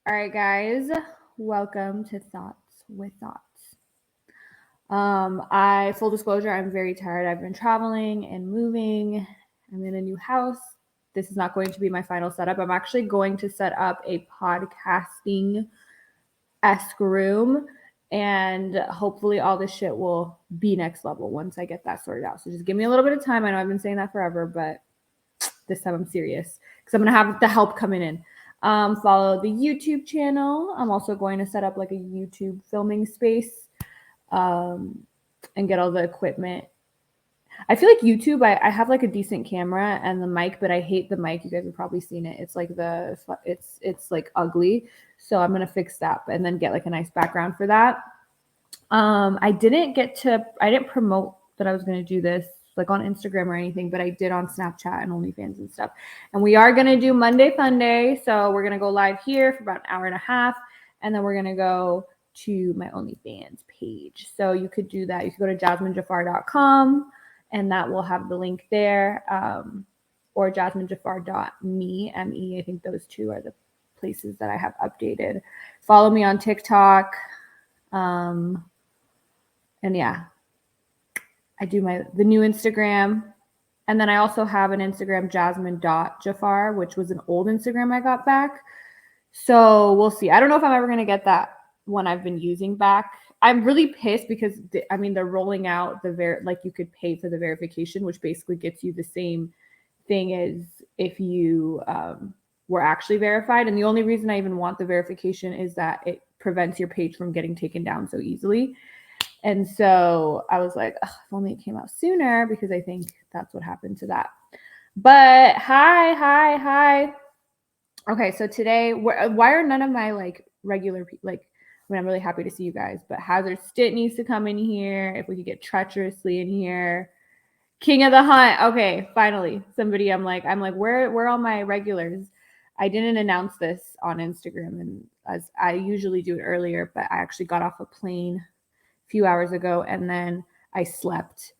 All right, guys, welcome to Thoughts with Thoughts. Full disclosure, I'm very tired. I've been traveling and moving. I'm in a new house. This is not going to be my final setup. I'm actually going to set up a podcasting-esque room, and hopefully all this shit will be next level once I get that sorted out. So just give me a little bit of time. I know I've been saying that forever, but this time I'm serious because I'm going to have the help coming in. Follow the YouTube channel. I'm also going to set up like a YouTube filming space and get all the equipment. I feel like YouTube, I have like a decent camera and the mic, but I hate the mic. You guys have probably seen it. It's like it's like ugly. So I'm gonna fix that and then get like a nice background for that. I didn't promote that I was gonna do this like on Instagram or anything, but I did on Snapchat and OnlyFans and stuff. And we are gonna do Monday Fun Day. So we're gonna go live here for about an hour and a half, and then we're gonna go to my OnlyFans page. So you could do that. You could go to jasminejafar.com and that will have the link there. Or jasminejafar.me, M-E. I think those two are the places that I have updated. Follow me on TikTok. And yeah, I do the new Instagram. And then I also have an Instagram, jasmine.jafar, which was an old Instagram I got back. So we'll see. I don't know if I'm ever going to get that one I've been using back. I'm really pissed because they're rolling out like you could pay for the verification, which basically gets you the same thing as if you were actually verified. And the only reason I even want the verification is that it prevents your page from getting taken down so easily. And so I was like, if only it came out sooner, because I think that's what happened to that. But hi. Okay, so today, why are none of my like regular people, like, I mean, I'm really happy to see you guys, but Hazard Stit needs to come in here. If we could get Treacherously in here. King of the Hunt. Okay, finally, somebody. I'm like, where are all my regulars? I didn't announce this on Instagram, and as I usually do it earlier, but I actually got off a plane a few hours ago, and then I slept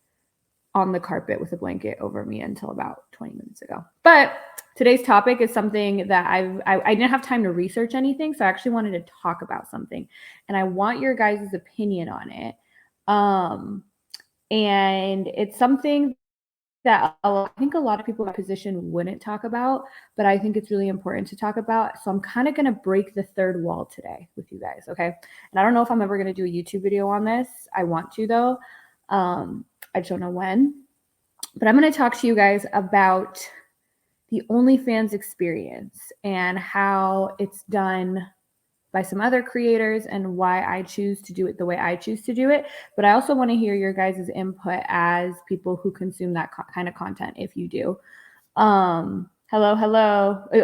on the carpet with a blanket over me until about 20 minutes ago. But today's topic is something that I didn't have time to research anything, so I actually wanted to talk about something, and I want your guys' opinion on it. And it's something that I think a lot of people in my position wouldn't talk about, but I think it's really important to talk about. So I'm kind of going to break the third wall today with you guys, okay? And I don't know if I'm ever going to do a YouTube video on this. I want to, though. I just don't know when. But I'm going to talk to you guys about the OnlyFans experience and how it's done by some other creators and why I choose to do it the way I choose to do it. But I also want to hear your guys' input as people who consume that kind of content, if you do. Hello.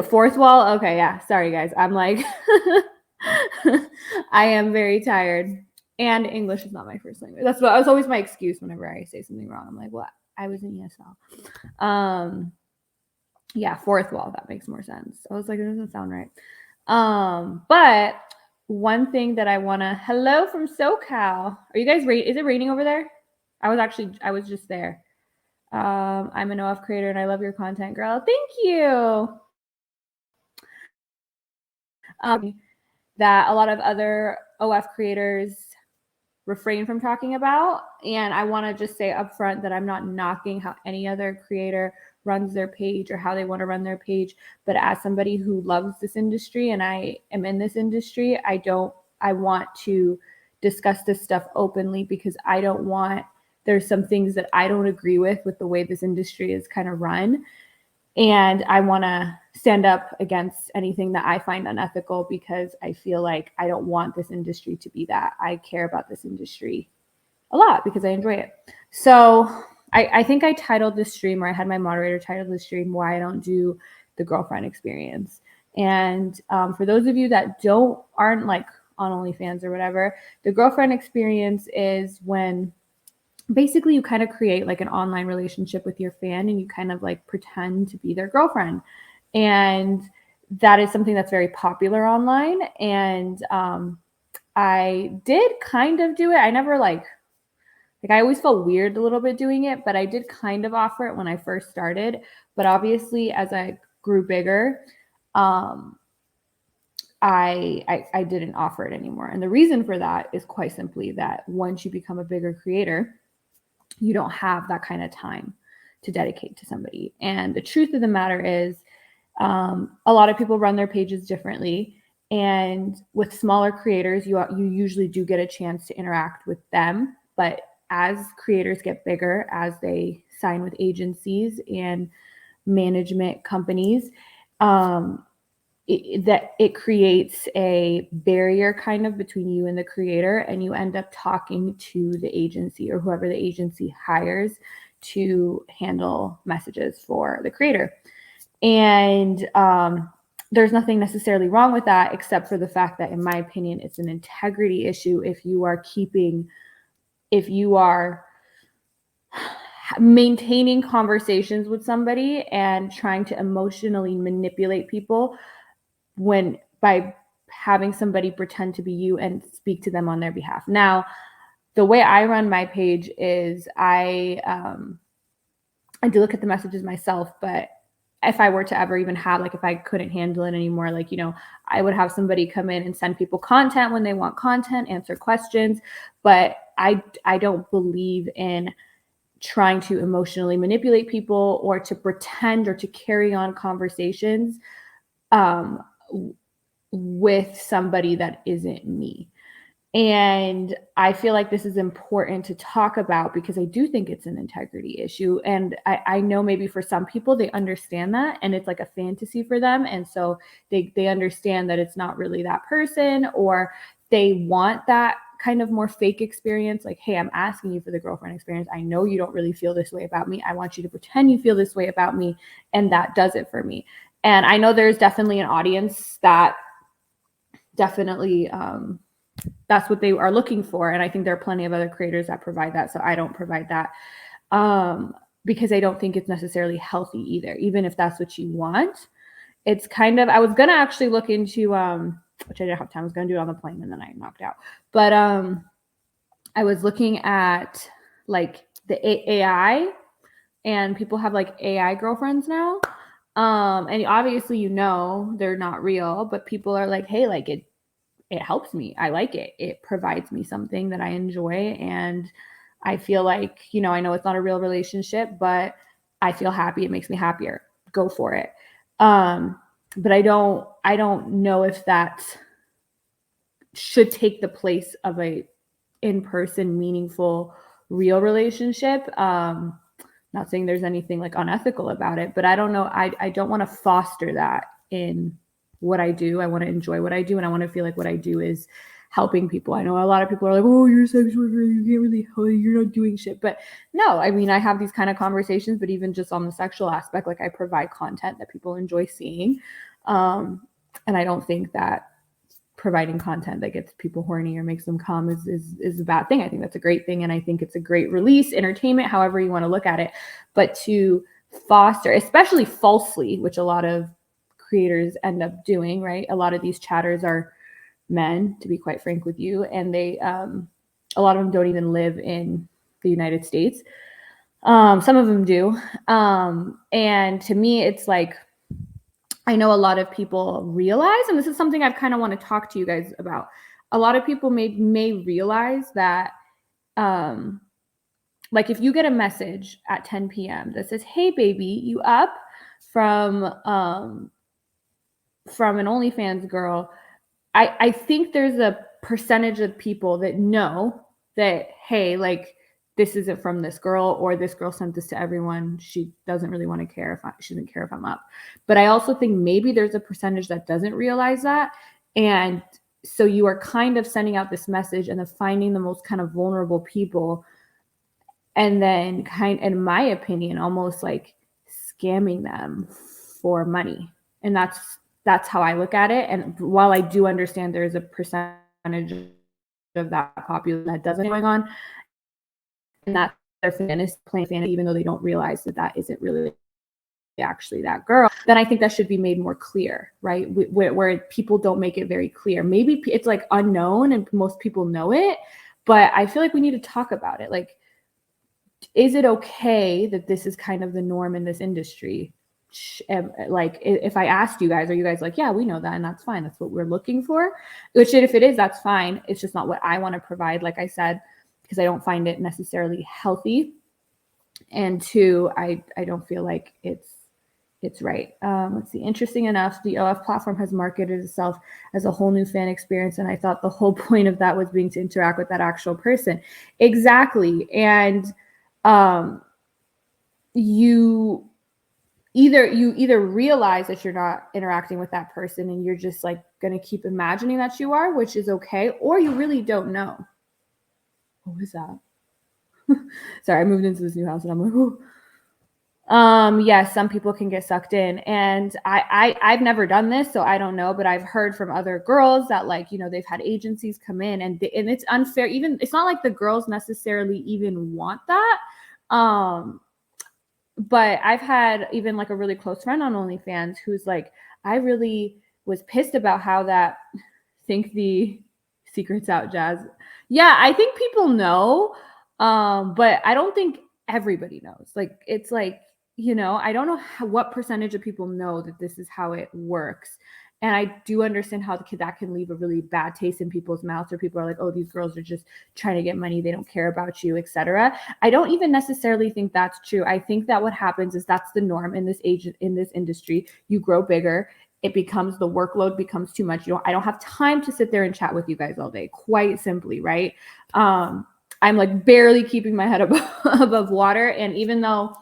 Fourth wall? Okay, yeah. Sorry, guys. I'm like, I am very tired. And English is not my first language. That's always my excuse whenever I say something wrong. I'm like, well, I was in ESL. Yeah, fourth wall. That makes more sense. I was like, it doesn't sound right. But one thing that I hello from SoCal. Are you guys is it raining over there? I was just there. I'm an OF creator and I love your content, girl. Thank you. That a lot of other OF creators refrain from talking about. And I want to just say up front that I'm not knocking how any other creator runs their page or how they want to run their page. But as somebody who loves this industry and I am in this industry, I want to discuss this stuff openly because there's some things that I don't agree with the way this industry is kind of run. And I want to stand up against anything that I find unethical because I feel like I don't want this industry to be that. I care about this industry a lot because I enjoy it. So I think I titled this stream, or I had my moderator title the stream, Why I Don't Do the Girlfriend Experience. And for those of you that aren't like on OnlyFans or whatever, the girlfriend experience is when basically you kind of create like an online relationship with your fan and you kind of like pretend to be their girlfriend. And that is something that's very popular online. And I did kind of do it. I never like I always felt weird a little bit doing it, but I did kind of offer it when I first started. But obviously as I grew bigger, I didn't offer it anymore. And the reason for that is quite simply that once you become a bigger creator, you don't have that kind of time to dedicate to somebody. And the truth of the matter is, a lot of people run their pages differently. And with smaller creators, you usually do get a chance to interact with them. But as creators get bigger, as they sign with agencies and management companies, it creates a barrier kind of between you and the creator, and you end up talking to the agency or whoever the agency hires to handle messages for the creator. And there's nothing necessarily wrong with that, except for the fact that, in my opinion, it's an integrity issue if you are maintaining conversations with somebody and trying to emotionally manipulate people by having somebody pretend to be you and speak to them on their behalf. Now, the way I run my page is I do look at the messages myself, but if I were to ever even have, like, if I couldn't handle it anymore, like, I would have somebody come in and send people content when they want content, answer questions. But I don't believe in trying to emotionally manipulate people or to pretend or to carry on conversations with somebody that isn't me. And I feel like this is important to talk about because I do think it's an integrity issue. And I know maybe for some people, they understand that and it's like a fantasy for them. And so they understand that it's not really that person, or they want that kind of more fake experience. Like, hey, I'm asking you for the girlfriend experience. I know you don't really feel this way about me. I want you to pretend you feel this way about me. And that does it for me. And I know there's definitely an audience that definitely, that's what they are looking for. And I think there are plenty of other creators that provide that. So I don't provide that because I don't think it's necessarily healthy either. Even if that's what you want, it's kind of, I was going to actually look into, which I didn't have time. I was going to do it on the plane and then I knocked out. But I was looking at like the AI, and people have like AI girlfriends now. And obviously, they're not real, but people are like, hey, like it helps me. I like it. It provides me something that I enjoy. And I feel like, I know it's not a real relationship, but I feel happy. It makes me happier. Go for it. But I don't know if that should take the place of a in-person, meaningful, real relationship. Not saying there's anything like unethical about it, but I don't know. I don't want to foster that in what I do. I want to enjoy what I do, and I want to feel like what I do is helping people. I know a lot of people are like, oh, you're a sex worker, you can't really help, you're not doing shit. But no, I mean, I have these kind of conversations, but even just on the sexual aspect, like I provide content that people enjoy seeing. And I don't think that providing content that gets people horny or makes them come is a bad thing. I think that's a great thing. And I think it's a great release, entertainment, however you want to look at it. But to foster, especially falsely, which a lot of creators end up doing, right? A lot of these chatters are men, to be quite frank with you. And they, a lot of them don't even live in the United States. Some of them do. And to me, it's like, I know a lot of people realize, and this is something I kind of want to talk to you guys about. A lot of people may realize that, like if you get a message at 10 p.m. that says, hey, baby, you up from an OnlyFans girl, I think there's a percentage of people that know that, hey, like, this isn't from this girl, or this girl sent this to everyone. She doesn't really want to care she doesn't care if I'm up. But I also think maybe there's a percentage that doesn't realize that. And so you are kind of sending out this message and then finding the most kind of vulnerable people. And then in my opinion, almost like scamming them for money. And that's how I look at it. And while I do understand there's a percentage of that population that doesn't going on, and that's their fantasy, playing fantasy, even though they don't realize that isn't really actually that girl, then I think that should be made more clear, right? Where people don't make it very clear. Maybe it's like unknown and most people know it, but I feel like we need to talk about it. Like, is it okay that this is kind of the norm in this industry? like, if I asked you guys, are you guys like, yeah, we know that, and that's fine, that's what we're looking for, which if it is, that's fine. It's just not what I want to provide, like I said, because I don't find it necessarily healthy. And two, I don't feel like it's right. Let's see. Interesting enough, the OF platform has marketed itself as a whole new fan experience, and I thought the whole point of that was being to interact with that actual person. Exactly. And you either realize that you're not interacting with that person and you're just like going to keep imagining that you are, which is okay, or you really don't know. What was that? Sorry, I moved into this new house and I'm like, oh. Yes, some people can get sucked in, and I've never done this, so I don't know, but I've heard from other girls that, like, you know, they've had agencies come in and it's unfair. Even it's not like the girls necessarily even want that. But I've had even like a really close friend on OnlyFans who's like, I really was pissed about how that think the secret's out, Jazz. Yeah, I think people know, but I don't think everybody knows. Like, it's like, you know, I don't know what percentage of people know that this is how it works. And I do understand how that can leave a really bad taste in people's mouths, or people are like, oh, these girls are just trying to get money. They don't care about you, etc. I don't even necessarily think that's true. I think that what happens is that's the norm in this age, in this industry. You grow bigger. It becomes, the workload becomes too much. I don't have time to sit there and chat with you guys all day, quite simply, right? I'm like barely keeping my head above water. And even though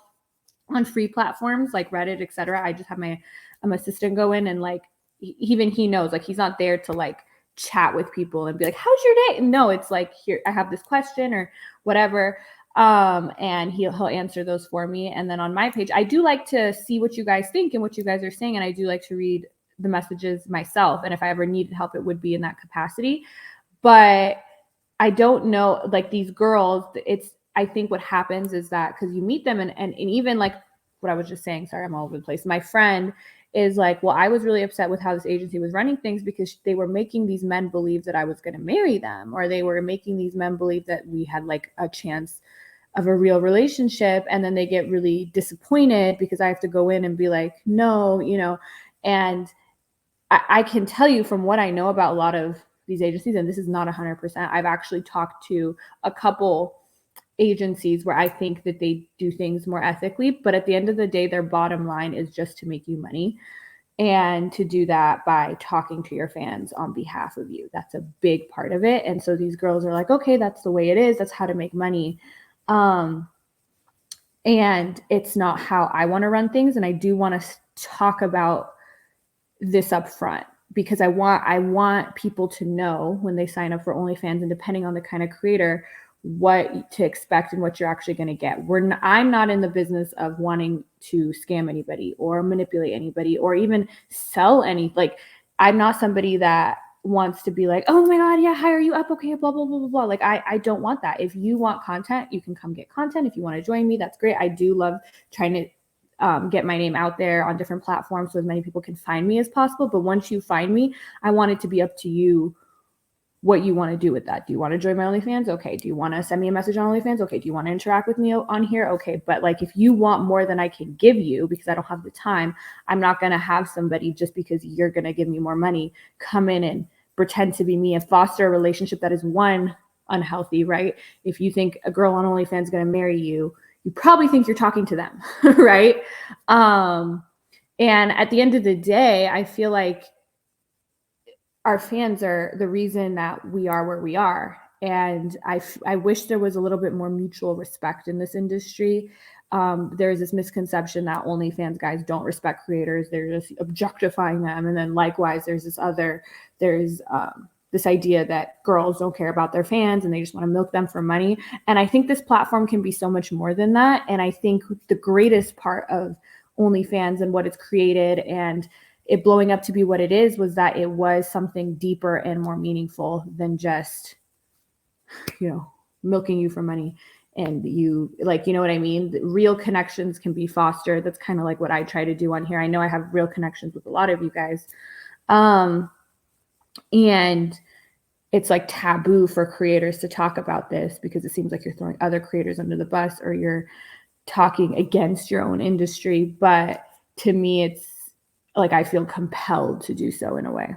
on free platforms like Reddit, etc., I just have my assistant go in and like, even he knows, like, he's not there to like chat with people and be like, how's your day? No, it's like, here, I have this question or whatever. And he'll answer those for me. And then on my page, I do like to see what you guys think and what you guys are saying. And I do like to read the messages myself. And if I ever needed help, it would be in that capacity. But I don't know, like, these girls, I think what happens is that because you meet them and even like what I was just saying, sorry, I'm all over the place. My friend is like, well, I was really upset with how this agency was running things because they were making these men believe that I was going to marry them, or they were making these men believe that we had like a chance of a real relationship. And then they get really disappointed because I have to go in and be like, no, you know. And I can tell you from what I know about a lot of these agencies, and this is not 100%, I've actually talked to a couple agencies where I think that they do things more ethically, but at the end of the day, their bottom line is just to make you money, and to do that by talking to your fans on behalf of you. That's a big part of it. And so these girls are like, okay, that's the way it is. That's how to make money. And it's not how I want to run things. And I do want to talk about this up front, because I want people to know when they sign up for OnlyFans, and depending on the kind of creator, what to expect and what you're actually going to get. I'm not in the business of wanting to scam anybody or manipulate anybody or even sell any, like, I'm not somebody that wants to be like, oh my God, yeah, hire you up. Okay, blah, blah, blah, blah, blah. Like, I don't want that. If you want content, you can come get content. If you want to join me, that's great. I do love trying to get my name out there on different platforms so as many people can find me as possible. But once you find me, I want it to be up to you what you want to do with that. Do you want to join my OnlyFans? Okay. Do you want to send me a message on OnlyFans? Okay. Do you want to interact with me on here? Okay. But like, if you want more than I can give you, because I don't have the time, I'm not going to have somebody, just because you're going to give me more money, come in and pretend to be me and foster a relationship that is, one, unhealthy, right? If you think a girl on OnlyFans is going to marry you, you probably think you're talking to them, right? And at the end of the day, I feel like our fans are the reason that we are where we are. And I wish there was a little bit more mutual respect in this industry. There's this misconception that OnlyFans guys don't respect creators. They're just objectifying them. And then likewise, there's this idea that girls don't care about their fans and they just want to milk them for money. And I think this platform can be so much more than that. And I think the greatest part of OnlyFans and what it's created and it blowing up to be what it is was that it was something deeper and more meaningful than just, milking you for money. And you, like, you know what I mean? The real connections can be fostered. That's kind of like what I try to do on here. I know I have real connections with a lot of you guys. And it's like taboo for creators to talk about this because it seems like you're throwing other creators under the bus or you're talking against your own industry. But to me, it's like I feel compelled to do so in a way.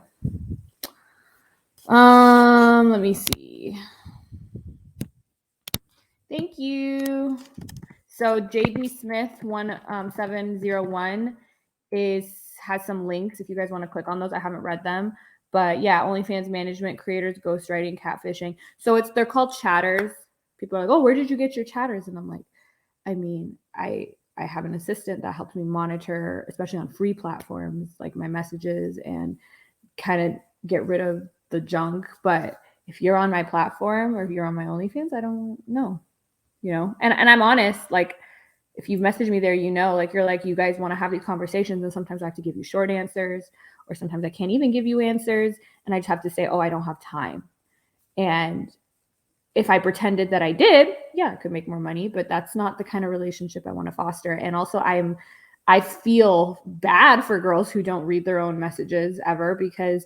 Let me see. Thank you. So JB Smith 1701 has some links if you guys want to click on those. I haven't read them, but yeah, OnlyFans management, creators, ghostwriting, catfishing. So they're called chatters. People are like, oh, where did you get your chatters? And I'm like, I mean, I have an assistant that helps me monitor, especially on free platforms, like my messages and kind of get rid of the junk. But if you're on my platform or if you're on my OnlyFans, I don't know, and I'm honest, like if you've messaged me there, like you're like, you guys want to have these conversations, and sometimes I have to give you short answers, or sometimes I can't even give you answers, and I just have to say, oh, I don't have time. And if I pretended that I did, yeah, I could make more money, but that's not the kind of relationship I want to foster. And also I feel bad for girls who don't read their own messages ever, because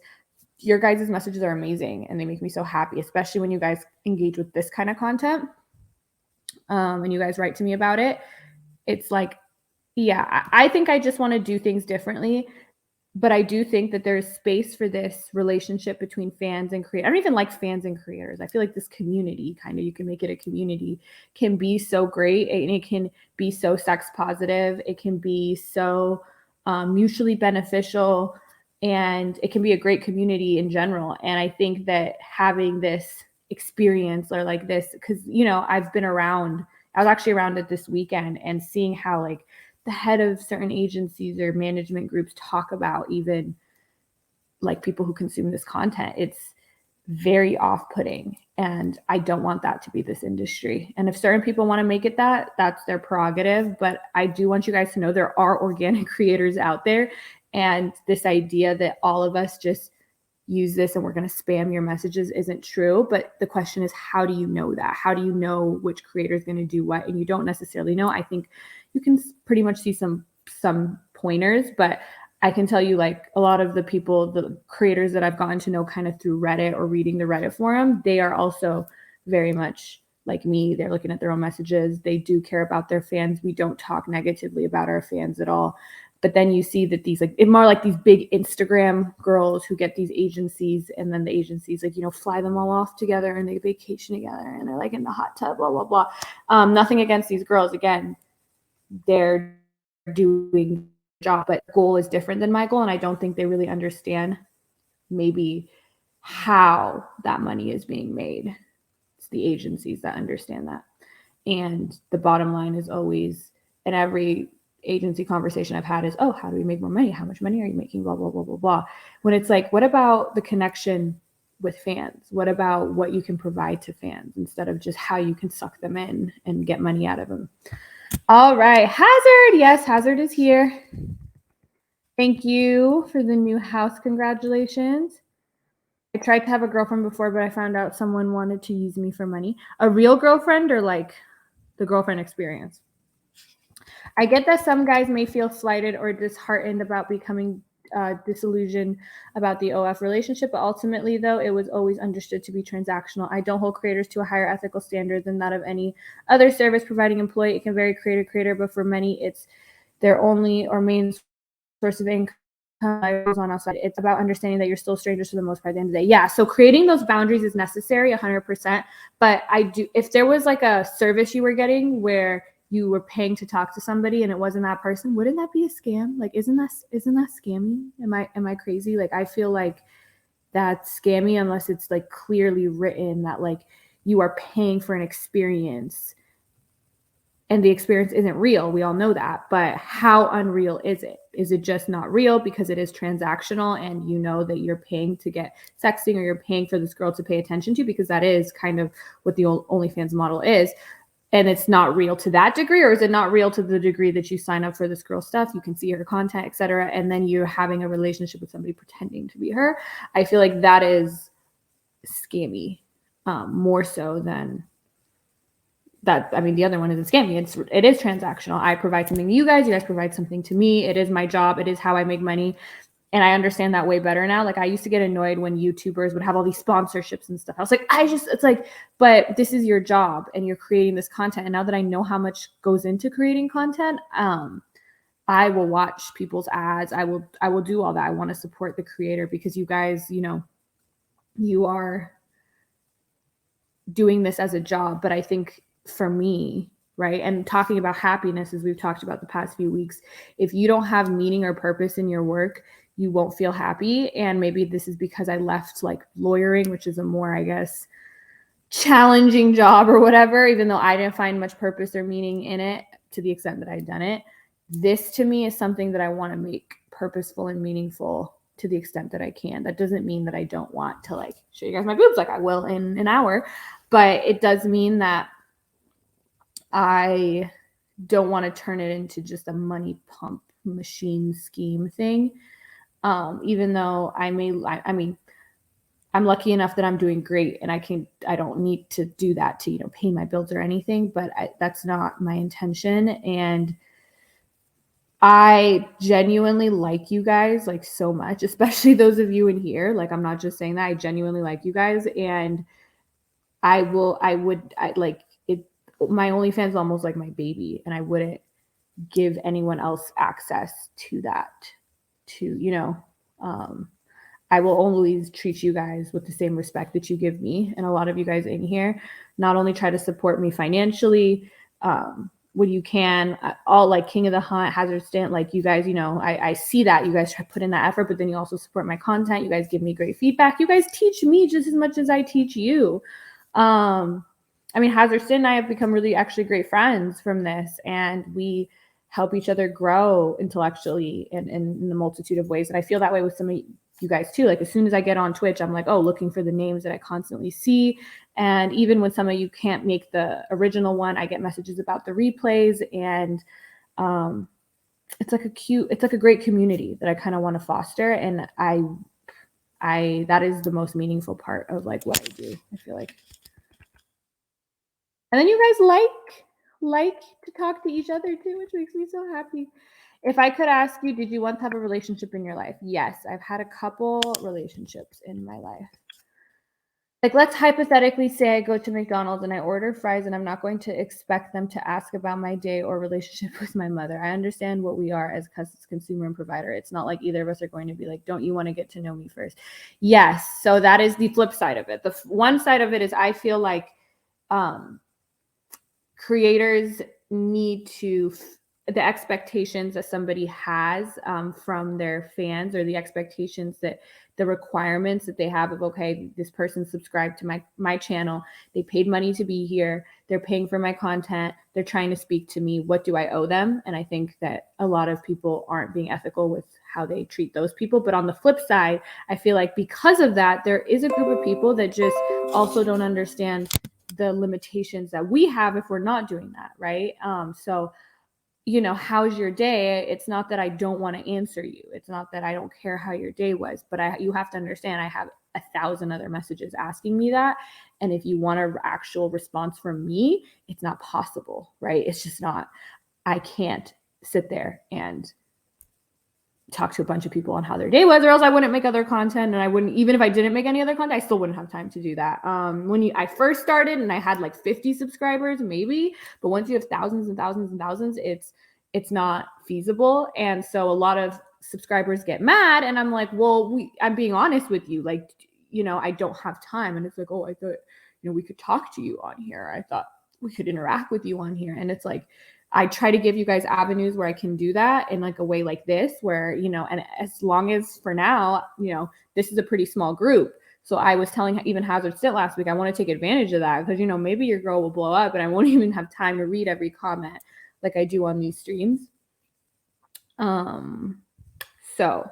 your guys' messages are amazing and they make me so happy, especially when you guys engage with this kind of content. And you guys write to me about it. It's like, yeah, I think I just want to do things differently. But I do think that there's space for this relationship between fans and creators. I don't even like fans and creators. I feel like this community, kind of, you can make it a community, can be so great, and it can be so sex positive. It can be so mutually beneficial, and it can be a great community in general. And I think that having this experience or like this, because, I've been around, I was actually around it this weekend, and seeing how like the head of certain agencies or management groups talk about even like people who consume this content, it's very off-putting, and I don't want that to be this industry. And if certain people want to make it that's their prerogative, but I do want you guys to know there are organic creators out there, and this idea that all of us just use this and we're going to spam your messages isn't true. But the question is, how do you know that? How do you know which creator is going to do what? And you don't necessarily know. I think you can pretty much see some pointers, but I can tell you, like, a lot of the people, the creators that I've gotten to know kind of through Reddit or reading the Reddit forum, they are also very much like me. They're looking at their own messages. They do care about their fans. We don't talk negatively about our fans at all. But then you see that these, like, it's more like these big Instagram girls who get these agencies, and then the agencies, like, fly them all off together and they vacation together and they're like in the hot tub, blah, blah, blah. Nothing against these girls. Again, they're doing the job, but goal is different than my goal. And I don't think they really understand maybe how that money is being made. It's the agencies that understand that. And the bottom line is always, in every agency conversation I've had, is, oh, how do we make more money? How much money are you making? Blah, blah, blah, blah, blah. When it's like, what about the connection with fans? What about what you can provide to fans instead of just how you can suck them in and get money out of them? All right, Hazard. Yes, Hazard is here. Thank you for the new house. Congratulations. I tried to have a girlfriend before, but I found out someone wanted to use me for money. A real girlfriend, or like the girlfriend experience? I get that some guys may feel slighted or disheartened about becoming disillusioned about the OF relationship, but ultimately, though, it was always understood to be transactional. I don't hold creators to a higher ethical standard than that of any other service providing employee. It can vary creator to creator, but for many, it's their only or main source of income. On outside, it's about understanding that you're still strangers for the most part at the end of the day. Yeah, so creating those boundaries is necessary 100%. But I do, if there was like a service you were getting where you were paying to talk to somebody and it wasn't that person, wouldn't that be a scam? Like, isn't that scammy? Am I crazy? Like, I feel like that's scammy unless it's like clearly written that like you are paying for an experience and the experience isn't real. We all know that, but how unreal is it? Is it just not real because it is transactional and you know that you're paying to get sexting, or you're paying for this girl to pay attention to, because that is kind of what the OnlyFans model is. And it's not real to that degree? Or is it not real to the degree that you sign up for this girl's stuff, you can see her content, etc., and then you're having a relationship with somebody pretending to be her? I feel like that is scammy, more so than that. I mean, the other one isn't scammy. It is transactional. I provide something to you guys provide something to me. It is my job. It is how I make money. And I understand that way better now. Like, I used to get annoyed when YouTubers would have all these sponsorships and stuff. I was like, it's like, but this is your job and you're creating this content. And now that I know how much goes into creating content, I will watch people's ads. I will do all that. I want to support the creator because you guys, you are doing this as a job. But I think for me, right, and talking about happiness, as we've talked about the past few weeks, if you don't have meaning or purpose in your work, you won't feel happy. And maybe this is because I left like lawyering, which is a more, I guess, challenging job or whatever, even though I didn't find much purpose or meaning in it to the extent that I'd done it. This to me is something that I want to make purposeful and meaningful to the extent that I can. That doesn't mean that I don't want to like show you guys my boobs like I will in an hour, but it does mean that I don't want to turn it into just a money pump machine scheme thing. Even though I mean, I'm lucky enough that I'm doing great and I don't need to do that to, pay my bills or anything, but that's not my intention. And I genuinely like you guys like so much, especially those of you in here. Like, I'm not just saying that. I genuinely like you guys. And I like it. My OnlyFans is almost like my baby, and I wouldn't give anyone else access to that, I will always treat you guys with the same respect that you give me. And a lot of you guys in here not only try to support me financially, when you can, all like King of the Hunt, Hazard Stint, like you guys, I see that you guys try to put in that effort, but then you also support my content. You guys give me great feedback. You guys teach me just as much as I teach you. Hazard Stint and I have become really actually great friends from this, and we help each other grow intellectually in the multitude of ways. And I feel that way with some of you guys too. Like, as soon as I get on Twitch, I'm like, looking for the names that I constantly see. And even when some of you can't make the original one, I get messages about the replays. And it's like a great community that I kind of want to foster. And I that is the most meaningful part of like what I do, I feel like. And then you guys like to talk to each other too, which makes me so happy. If I could ask you, did you want to have a relationship in your life? Yes, I've had a couple relationships in my life. Like, let's hypothetically say I go to McDonald's and I order fries, and I'm not going to expect them to ask about my day or relationship with my mother. I understand what we are as consumer and provider. It's not like either of us are going to be like, don't you want to get to know me first? Yes. So that is the flip side of it. The one side of it is I feel like creators need to the expectations that somebody has from their fans, or the expectations that the requirements that they have of, okay, this person subscribed to my channel, they paid money to be here, they're paying for my content, they're trying to speak to me, what do I owe them? And I think that a lot of people aren't being ethical with how they treat those people. But on the flip side, I feel like because of that, there is a group of people that just also don't understand the limitations that we have if we're not doing that, right? So how's your day? It's not that I don't want to answer you. It's not that I don't care how your day was, but you have to understand I have 1,000 other messages asking me that. And if you want an actual response from me, it's not possible, right? It's just not. I can't sit there and talk to a bunch of people on how their day was, or else I wouldn't make other content. And I wouldn't, even if I didn't make any other content, I still wouldn't have time to do that. When I first started and I had like 50 subscribers, maybe, but once you have thousands and thousands and thousands, it's not feasible. And so a lot of subscribers get mad, and I'm like, well, I'm being honest with you. Like, I don't have time. And it's like, I thought, we could talk to you on here. I thought we could interact with you on here. And it's like, I try to give you guys avenues where I can do that in like a way like this, where, and as long as for now, this is a pretty small group. So I was telling even Hazard Stint last week, I want to take advantage of that because, maybe your girl will blow up and I won't even have time to read every comment like I do on these streams. So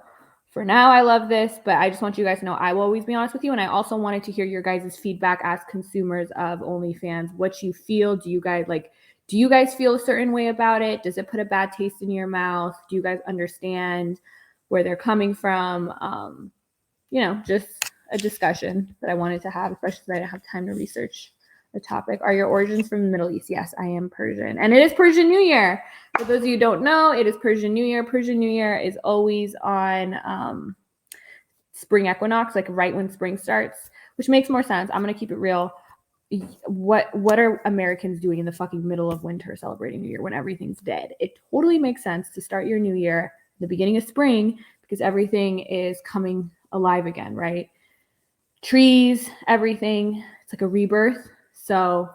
for now, I love this, but I just want you guys to know I will always be honest with you. And I also wanted to hear your guys' feedback as consumers of OnlyFans, what you feel. Do you guys feel a certain way about it? Does it put a bad taste in your mouth? Do you guys understand where they're coming from? Just a discussion that I wanted to have, especially because I didn't have time to research the topic. Are your origins from the Middle East? Yes, I am Persian. And it is Persian New Year. For those of you who don't know, it is Persian New Year. Persian New Year is always on spring equinox, like right when spring starts, which makes more sense. I'm going to keep it real. what are Americans doing in the fucking middle of winter celebrating New Year when everything's dead? It totally makes sense to start your new year at the beginning of spring because everything is coming alive again, right? Trees, everything. It's like a rebirth. So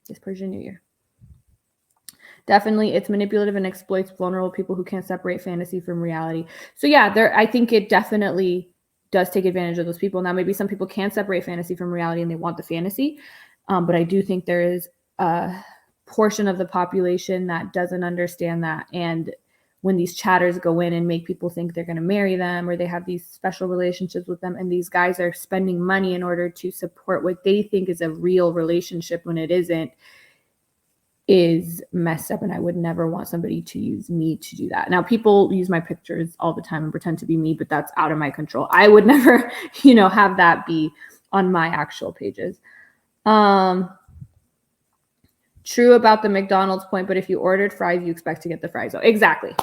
this Persian New Year. Definitely, it's manipulative and exploits vulnerable people who can't separate fantasy from reality. So yeah, I think it definitely does take advantage of those people. Now, maybe some people can separate fantasy from reality and they want the fantasy, but I do think there is a portion of the population that doesn't understand that. And when these chatters go in and make people think they're going to marry them or they have these special relationships with them, and these guys are spending money in order to support what they think is a real relationship when it isn't, is messed up. And I would never want somebody to use me to do that. Now, people use my pictures all the time and pretend to be me, but that's out of my control. I would never, have that be on my actual pages. True about the McDonald's point, but if you ordered fries, you expect to get the fries. Oh, exactly.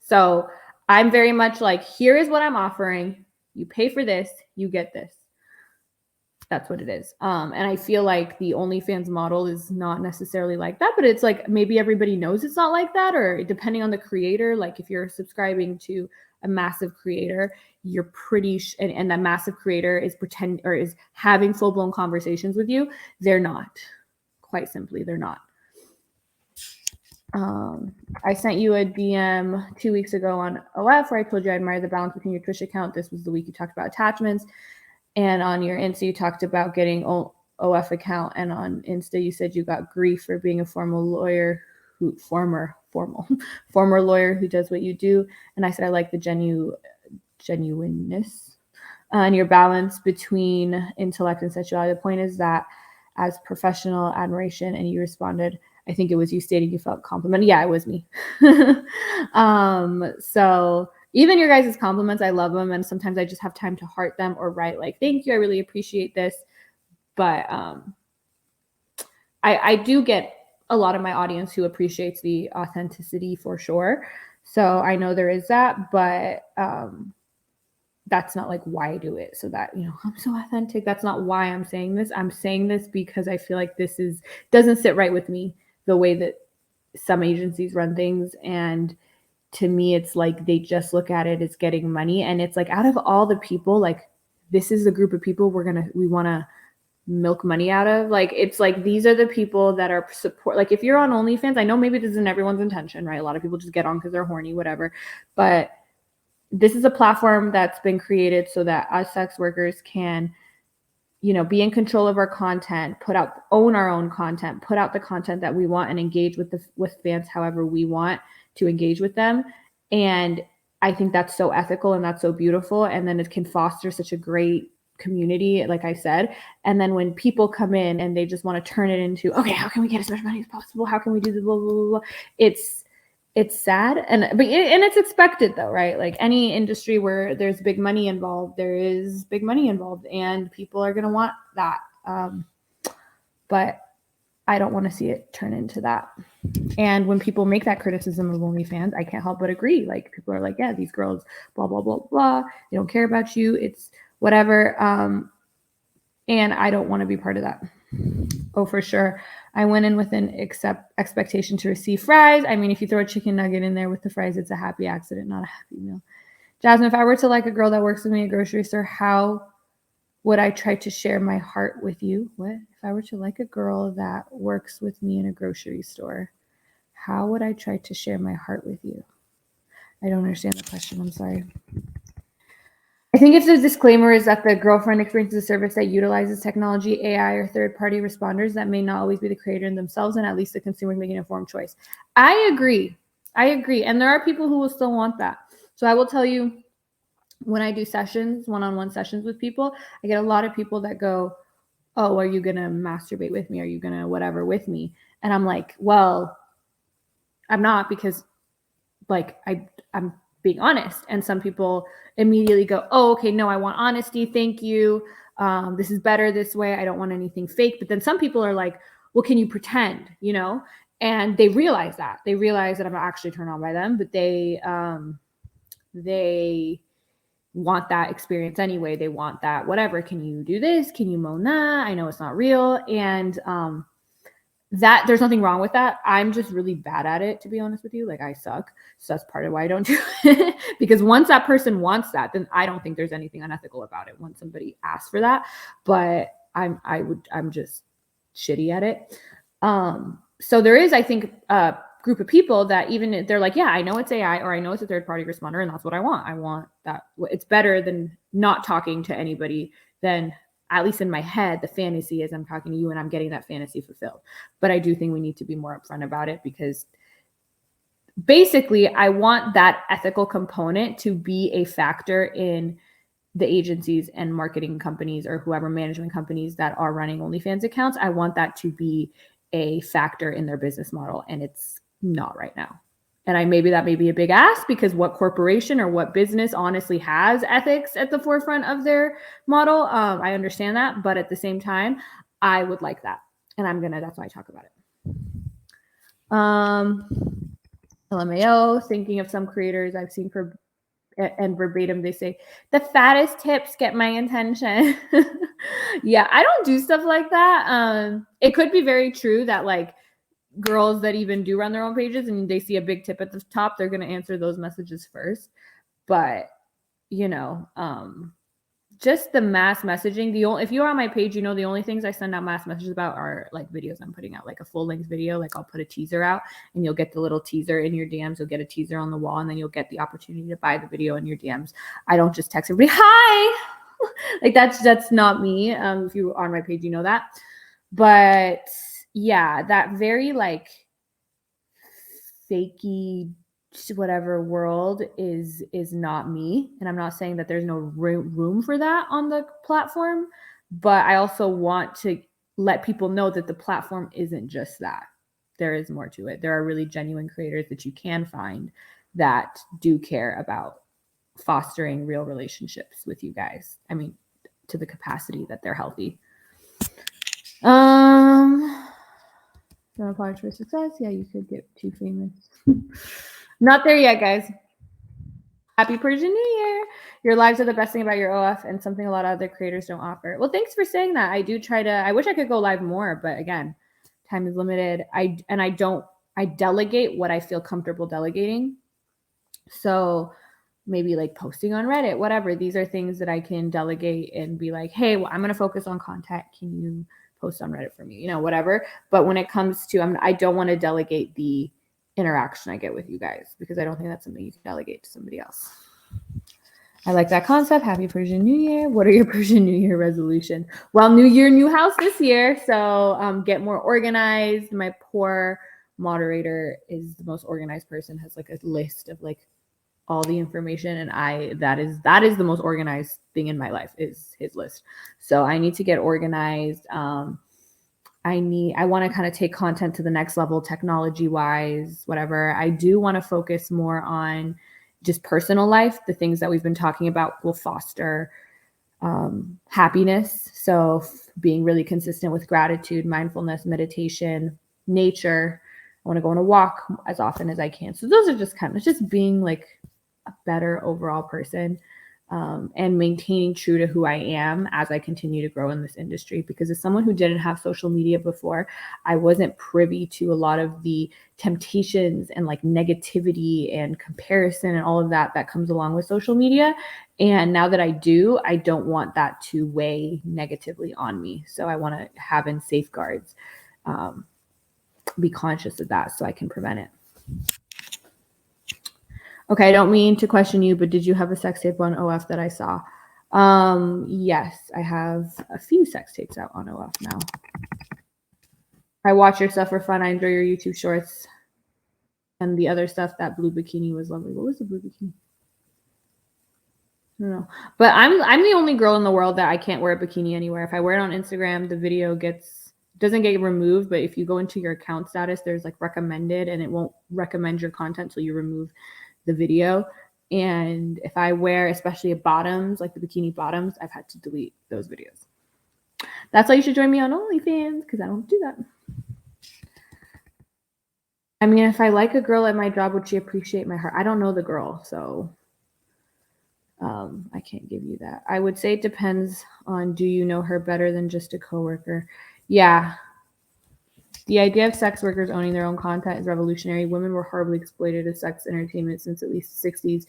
So I'm very much like, here is what I'm offering. You pay for this, you get this. That's what it is. And I feel like the OnlyFans model is not necessarily like that, but it's like maybe everybody knows it's not like that, or depending on the creator. Like if you're subscribing to a massive creator, you're pretty and that massive creator is is having full-blown conversations with you. They're not. Quite simply, they're not. I sent you a DM 2 weeks ago on OF where I told you I admire the balance between your Twitch account. This was the week you talked about attachments. And on your Insta, you talked about getting OF account. And on Insta, you said you got grief for being a former lawyer lawyer who does what you do. And I said, I like the genuineness and your balance between intellect and sexuality. The point is that as professional admiration, and you responded, I think it was you stating you felt complimented. Yeah, it was me. So even your guys' compliments, I love them. And sometimes I just have time to heart them or write like, thank you, I really appreciate this. But I do get a lot of my audience who appreciates the authenticity for sure. So I know there is that, but that's not like why I do it. So that, I'm so authentic. That's not why I'm saying this. I'm saying this because I feel like this doesn't sit right with me, the way that some agencies run things. And to me, it's like they just look at it as getting money. And it's like, out of all the people, like this is the group of people we want to milk money out of. Like, it's like, these are the people that are support. Like if you're on OnlyFans, I know maybe this isn't everyone's intention, right? A lot of people just get on because they're horny, whatever. But this is a platform that's been created so that us sex workers can, be in control of our content, own our own content, put out the content that we want, and engage with fans however we want to engage with them. And I think that's so ethical and that's so beautiful. And then it can foster such a great community, like I said. And then when people come in and they just want to turn it into, okay, how can we get as much money as possible? How can we do the blah, blah, blah, blah? It's sad, and it's expected though, right? Like any industry where there's big money involved, there is big money involved, and people are going to want that. But I don't want to see it turn into that. And when people make that criticism of OnlyFans, I can't help but agree. Like people are like, yeah, these girls, blah, blah, blah, blah. They don't care about you. It's whatever. And I don't want to be part of that. Oh, for sure. I went in with an expectation to receive fries. I mean, if you throw a chicken nugget in there with the fries, it's a happy accident, not a happy meal. Jasmine, if I were to like a girl that works with me at a grocery store, how would I try to share my heart with you? What? If I were to like a girl that works with me in a grocery store, how would I try to share my heart with you? I don't understand the question. I'm sorry. I think if the disclaimer is that the girlfriend experiences a service that utilizes technology, AI, or third-party responders, that may not always be the creator in themselves, and at least the consumer is making an informed choice. I agree. And there are people who will still want that. So I will tell you, when I do sessions, one-on-one sessions with people, I get a lot of people that go, oh, are you going to masturbate with me? Are you going to whatever with me? And I'm like, well, I'm not, because like I'm being honest. And some people immediately go, oh, okay, no, I want honesty. Thank you. This is better this way. I don't want anything fake. But then some people are like, well, can you pretend, And they realize that. I'm not actually turned on by them, but they want that experience anyway. They want that, whatever. Can you do this? Can you moan that? I know it's not real. And that there's nothing wrong with that. I'm just really bad at it, to be honest with you. Like, I suck. So that's part of why I don't do it. Because once that person wants that, then I don't think there's anything unethical about it once somebody asks for that. But I'm just shitty at it. So there is, I think, a group of people that even they're like, yeah, I know it's AI or I know it's a third-party responder, and that's what I want. I want that. It's better than not talking to anybody. Than, at least in my head, the fantasy is I'm talking to you and I'm getting that fantasy fulfilled. But I do think we need to be more upfront about it, because basically I want that ethical component to be a factor in the agencies and marketing companies or whoever management companies that are running OnlyFans accounts. I want that to be a factor in their business model, and it's not right now. And maybe that may be a big ask, because what corporation or what business honestly has ethics at the forefront of their model? I understand that, but at the same time, I would like that, and that's why I talk about it. LMAO, thinking of some creators I've seen and verbatim, they say, the fattest tips get my attention. Yeah, I don't do stuff like that. It could be very true that like girls that even do run their own pages and they see a big tip at the top, they're going to answer those messages first. But, just the mass messaging, if you're on my page, the only things I send out mass messages about are like videos I'm putting out, like a full length video. Like I'll put a teaser out and you'll get the little teaser in your DMs. You'll get a teaser on the wall, and then you'll get the opportunity to buy the video in your DMs. I don't just text everybody, hi. Like that's not me. If you're on my page, you know that. But yeah, that very like fakey whatever world is not me. And I'm not saying that there's no room for that on the platform, but I also want to let people know that the platform isn't just that. There is more to it. There are really genuine creators that you can find that do care about fostering real relationships with you guys. I mean, to the capacity that they're healthy. Don't apologize for success. Yeah, you could get too famous. Not there yet, guys. Happy Persian New Year. Your lives are the best thing about your OF and something a lot of other creators don't offer. Well, thanks for saying that. I do try to, I wish I could go live more, but again, time is limited. I delegate what I feel comfortable delegating. So maybe like posting on Reddit, whatever. These are things that I can delegate and be like, hey, well, I'm going to focus on content. Can you post on Reddit for me? Whatever. But when it comes to, I don't want to delegate the interaction I get with you guys, because I don't think that's something you can delegate to somebody else. I like that concept. Happy Persian New Year. What are your Persian New Year resolutions? Well, new year, new house this year. So get more organized. My poor moderator is the most organized person, has like a list of like all the information, and that is the most organized thing in my life is his list. So I need to get organized. I want to kind of take content to the next level, technology wise, whatever. I do want to focus more on just personal life. The things that we've been talking about will foster happiness. So being really consistent with gratitude, mindfulness, meditation, nature. I want to go on a walk as often as I can. So those are just kind of just being like a better overall person. And maintaining true to who I am as I continue to grow in this industry. Because as someone who didn't have social media before, I wasn't privy to a lot of the temptations and like negativity and comparison and all of that comes along with social media. And now that I do, I don't want that to weigh negatively on me. So I want to have in safeguards, be conscious of that so I can prevent it. Okay, I don't mean to question you, but did you have a sex tape on OF that I saw? Yes, I have a few sex tapes out on OF now. I watch your stuff for fun. I enjoy your YouTube shorts. And the other stuff, that blue bikini was lovely. What was the blue bikini? I don't know. But I'm the only girl in the world that I can't wear a bikini anywhere. If I wear it on Instagram, the video doesn't get removed, but if you go into your account status, there's like recommended, and it won't recommend your content till you remove the video. And if I wear especially bottoms, like the bikini bottoms, I've had to delete those videos. That's why you should join me on OnlyFans, because I don't do that. I mean, if I like a girl at my job, would she appreciate my heart? I don't know the girl, so I can't give you that. I would say it depends on, do you know her better than just a coworker? Yeah. The idea of sex workers owning their own content is revolutionary. Women were horribly exploited as sex entertainment since at least the 60s.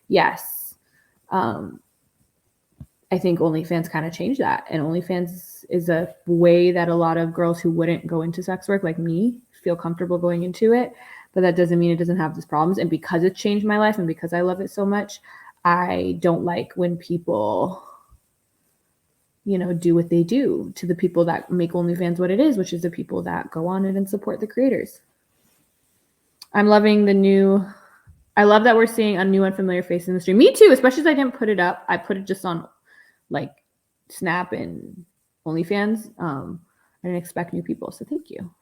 Yes. I think OnlyFans kind of changed that. And OnlyFans is a way that a lot of girls who wouldn't go into sex work, like me, feel comfortable going into it. But that doesn't mean it doesn't have these problems. And because it changed my life and because I love it so much, I don't like when people, do what they do to the people that make OnlyFans what it is, which is the people that go on it and support the creators. I'm loving I love that we're seeing a new unfamiliar face in the stream. Me too, especially as I didn't put it up. I put it just on like Snap and OnlyFans. I didn't expect new people, so thank you.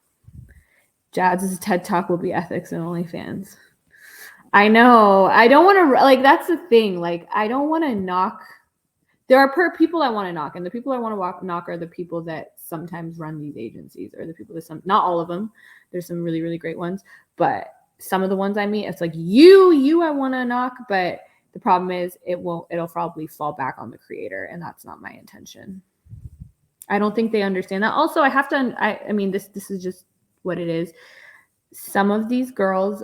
Jazz's TED Talk will be ethics and OnlyFans. I know. I don't want to, that's the thing. I don't want to knock. There are people I want to knock, and the people I want to knock are the people that sometimes run these agencies, or the people that not all of them. There's some really, really great ones, but some of the ones I meet, it's like you I want to knock, but the problem is it'll probably fall back on the creator, and that's not my intention. I don't think they understand that. Also, I have to, I mean, this is just what it is. Some of these girls,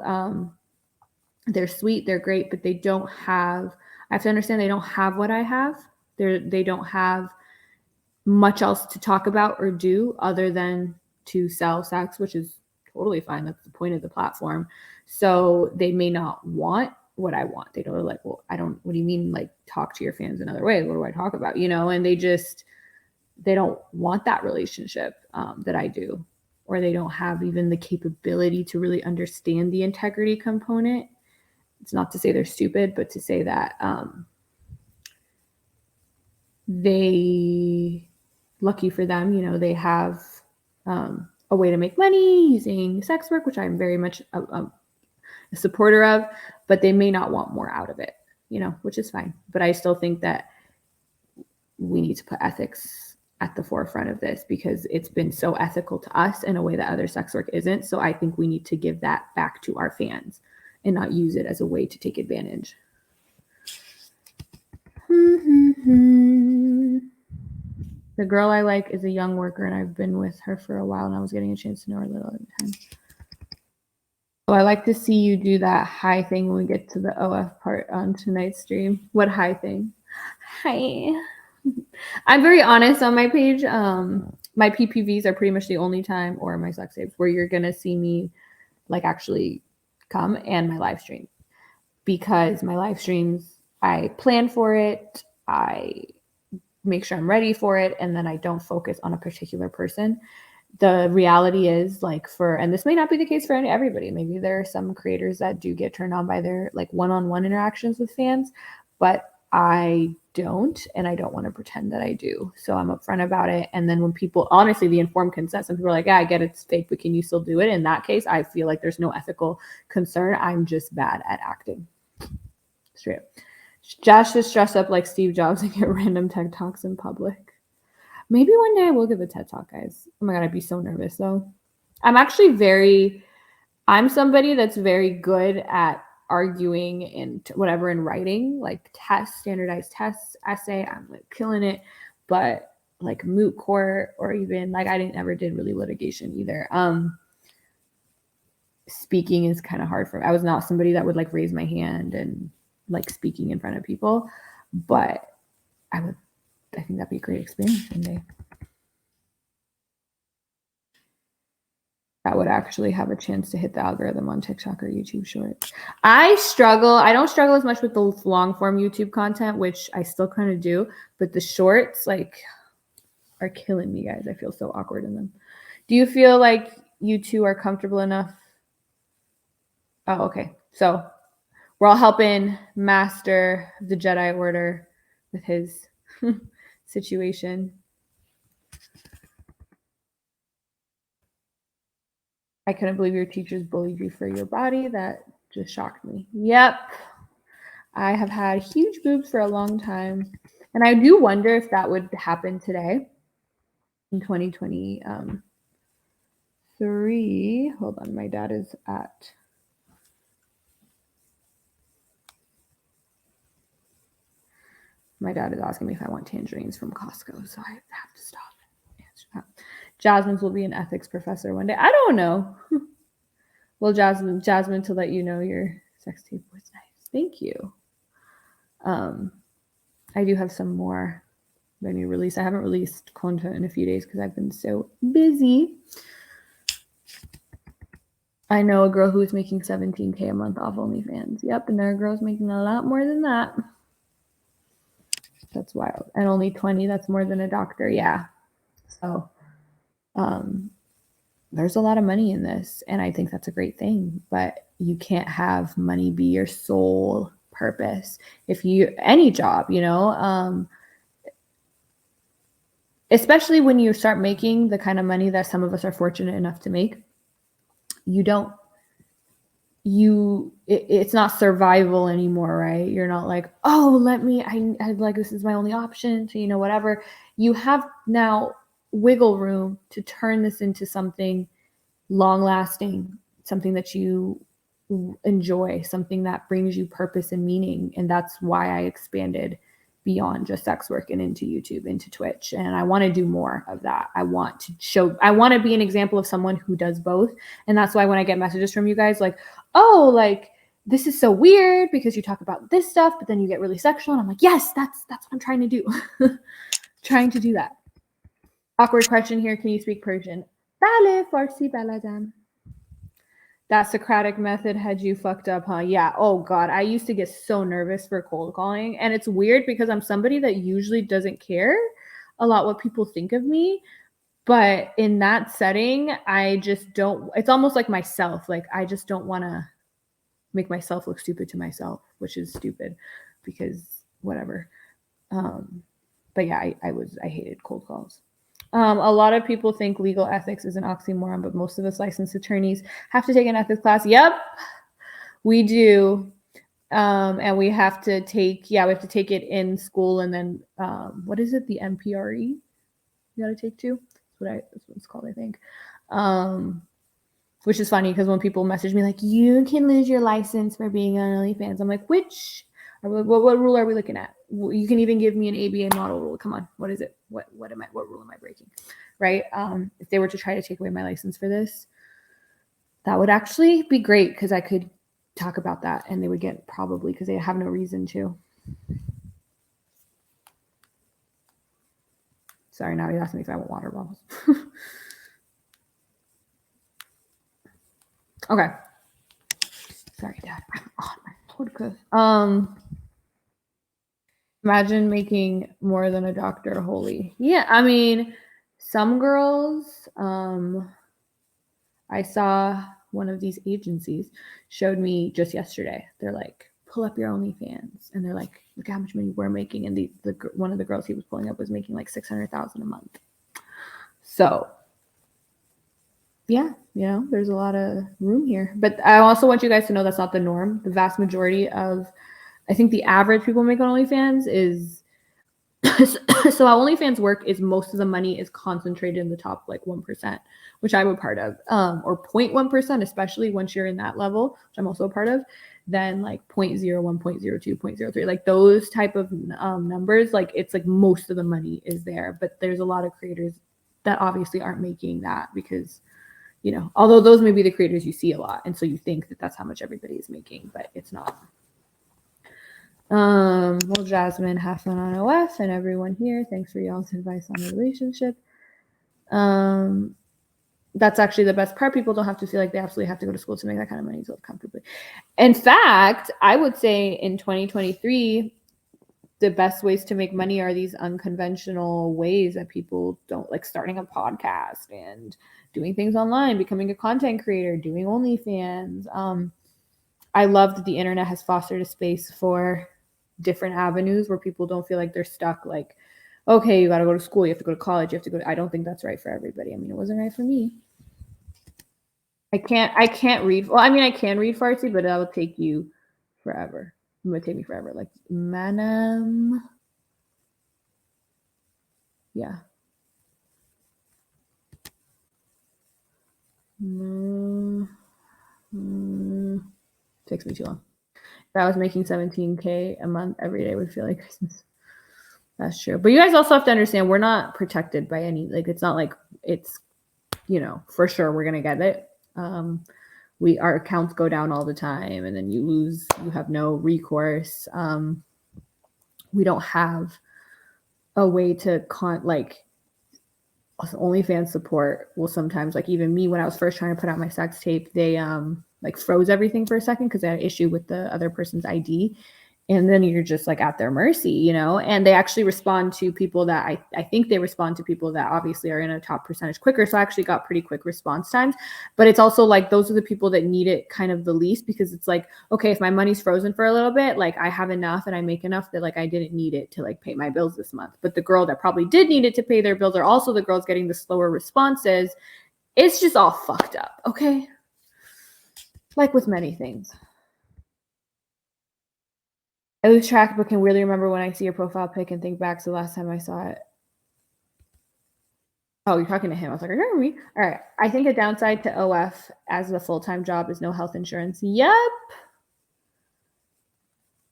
they're sweet, they're great, but I have to understand they don't have what I have. They don't have much else to talk about or do other than to sell sex, which is totally fine. That's the point of the platform. So they may not want what I want. They don't like, well, what do you mean? Talk to your fans another way. What do I talk about? And they don't want that relationship that I do, or they don't have even the capability to really understand the integrity component. It's not to say they're stupid, but to say that lucky for them, they have a way to make money using sex work, which I'm very much a supporter of, but they may not want more out of it, which is fine. But I still think that we need to put ethics at the forefront of this, because it's been so ethical to us in a way that other sex work isn't. So I think we need to give that back to our fans and not use it as a way to take advantage. The girl I like is a young worker, and I've been with her for a while, and I was getting a chance to know her a little at the time. So I like to see you do that high thing when we get to the OF part on tonight's stream. What high thing? Hi. I'm very honest on my page. My PPVs are pretty much the only time, or my sex tapes, where you're going to see me actually come, and my live stream. Because my live streams, I plan for it. I make sure I'm ready for it, and then I don't focus on a particular person. The reality is, and this may not be the case for everybody. Maybe there are some creators that do get turned on by their one-on-one interactions with fans, but I don't, and I don't want to pretend that I do. So I'm upfront about it. And then when people, honestly, the informed consent, some people are like, yeah, I get it's fake, but can you still do it? In that case, I feel like there's no ethical concern. I'm just bad at acting. Straight up. Josh should dress up like Steve Jobs and get random TED Talks in public. Maybe one day I will give a TED Talk, guys. Oh my God, I'd be so nervous though. I'm somebody that's very good at arguing and whatever in writing, tests, standardized tests, essay. I'm killing it. But moot court, or even I never did really litigation either. Speaking is kind of hard for me. I was not somebody that would raise my hand and speaking in front of people, but I think that'd be a great experience one day. That would actually have a chance to hit the algorithm on TikTok or YouTube Shorts. I don't struggle as much with the long form YouTube content, which I still kind of do, but the shorts are killing me, guys. I feel so awkward in them. Do you feel like you two are comfortable enough? Oh, okay. So we're all helping Master the Jedi Order with his situation. I couldn't believe your teachers bullied you for your body. That just shocked me. Yep. I have had huge boobs for a long time. And I do wonder if that would happen today in 2023. Hold on. My dad is at... My dad is asking me if I want tangerines from Costco, so I have to stop and answer that. Jasmine's will be an ethics professor one day. I don't know. Well, Jasmine, to let you know your sex tape was nice. Thank you. I do have some more that I need to release. I haven't released content in a few days because I've been so busy. I know a girl who's making $17K a month off OnlyFans. Yep, and there are girls making a lot more than that. That's wild. And only 20, that's more than a doctor. Yeah. So there's a lot of money in this, and I think that's a great thing, but you can't have money be your sole purpose. If you, any job, you know, especially when you start making the kind of money that some of us are fortunate enough to make, it's not survival anymore, right? You're not like, oh, I like, this is my only option to, you know, whatever. You have now wiggle room to turn this into something long lasting, something that you enjoy, something that brings you purpose and meaning. And that's why I expanded beyond just sex work and into YouTube, into Twitch. And I want to do more of that. I want to be an example of someone who does both. And that's why when I get messages from you guys like, oh, like, this is so weird because you talk about this stuff, but then you get really sexual. And I'm like, yes, that's what I'm trying to do. Trying to do that. Awkward question here. Can you speak Persian? Bale Farsi baladam. That Socratic method had you fucked up, huh? Yeah. Oh God. I used to get so nervous for cold calling. And it's weird because I'm somebody that usually doesn't care a lot what people think of me. But in that setting, I just don't, it's almost like myself. Like, I just don't want to make myself look stupid to myself, which is stupid because whatever. But yeah, I hated cold calls. A lot of people think legal ethics is an oxymoron, but most of us licensed attorneys have to take an ethics class. Yep, we do. And we have to take it in school, and then what is it? The MPRE you got to take too. That's what it's called, I think. Which is funny because when people message me like, you can lose your license for being on OnlyFans, I'm like, which? What rule are we looking at? You can even give me an ABA model rule. Come on, what is it? What rule am I breaking? Right? If they were to try to take away my license for this, that would actually be great because I could talk about that, and they would get probably because they have no reason to. Sorry, now you asked me if I want water bottles. Okay. Sorry, Dad. I'm on my podcast. Imagine making more than a doctor. Holy. Yeah, I mean, some girls, I saw one of these agencies showed me just yesterday. They're like, pull up your OnlyFans. And they're like, look how much money we're making. And one of the girls he was pulling up was making like $600,000 a month. So yeah, you know, there's a lot of room here. But I also want you guys to know that's not the norm. The vast majority of, I think the average people make on OnlyFans is, so how OnlyFans work is most of the money is concentrated in the top like 1%, which I'm a part of, or 0.1%, especially once you're in that level, which I'm also a part of, then like 0.01, 0.02, 0.03, like those type of numbers, like it's like most of the money is there. But there's a lot of creators that obviously aren't making that because, you know, although those may be the creators you see a lot. And so you think that that's how much everybody is making, but it's not. Well, Jasmine, have fun on OF and everyone here. Thanks for y'all's advice on the relationship. That's actually the best part. People don't have to feel like they absolutely have to go to school to make that kind of money to live comfortably. In fact, I would say in 2023, the best ways to make money are these unconventional ways that people don't like, starting a podcast and doing things online, becoming a content creator, doing OnlyFans. I love that the internet has fostered a space for different avenues where people don't feel like they're stuck. Like, okay, you got to go to school, you have to go to college, you have to go. I don't think that's right for everybody. I mean, it wasn't right for me. I can't read. Well, I mean, I can read Farsi, but that would take you forever. It would take me forever. Like, manam. Yeah. Takes me too long. If I was making $17K a month every day, would feel like Christmas. That's true. But you guys also have to understand we're not protected by any, like, it's not like it's, you know, for sure we're going to get it. Our accounts go down all the time and then you have no recourse. We don't have a way to like OnlyFans support will sometimes, like even me when I was first trying to put out my sex tape, they like froze everything for a second because they had an issue with the other person's ID. And then you're just like at their mercy, you know, and they actually respond to people that I think they respond to people that obviously are in a top percentage quicker. So I actually got pretty quick response times, but it's also like, those are the people that need it kind of the least, because it's like, okay, if my money's frozen for a little bit, like I have enough and I make enough that like I didn't need it to like pay my bills this month. But the girl that probably did need it to pay their bills are also the girls getting the slower responses. It's just all fucked up. Okay. Like with many things. I lose track, but can really remember when I see your profile pic and think back to the last time I saw it. Oh, you're talking to him. I was like, are you talking to me? All right. I think a downside to OF as a full-time job is no health insurance. Yep.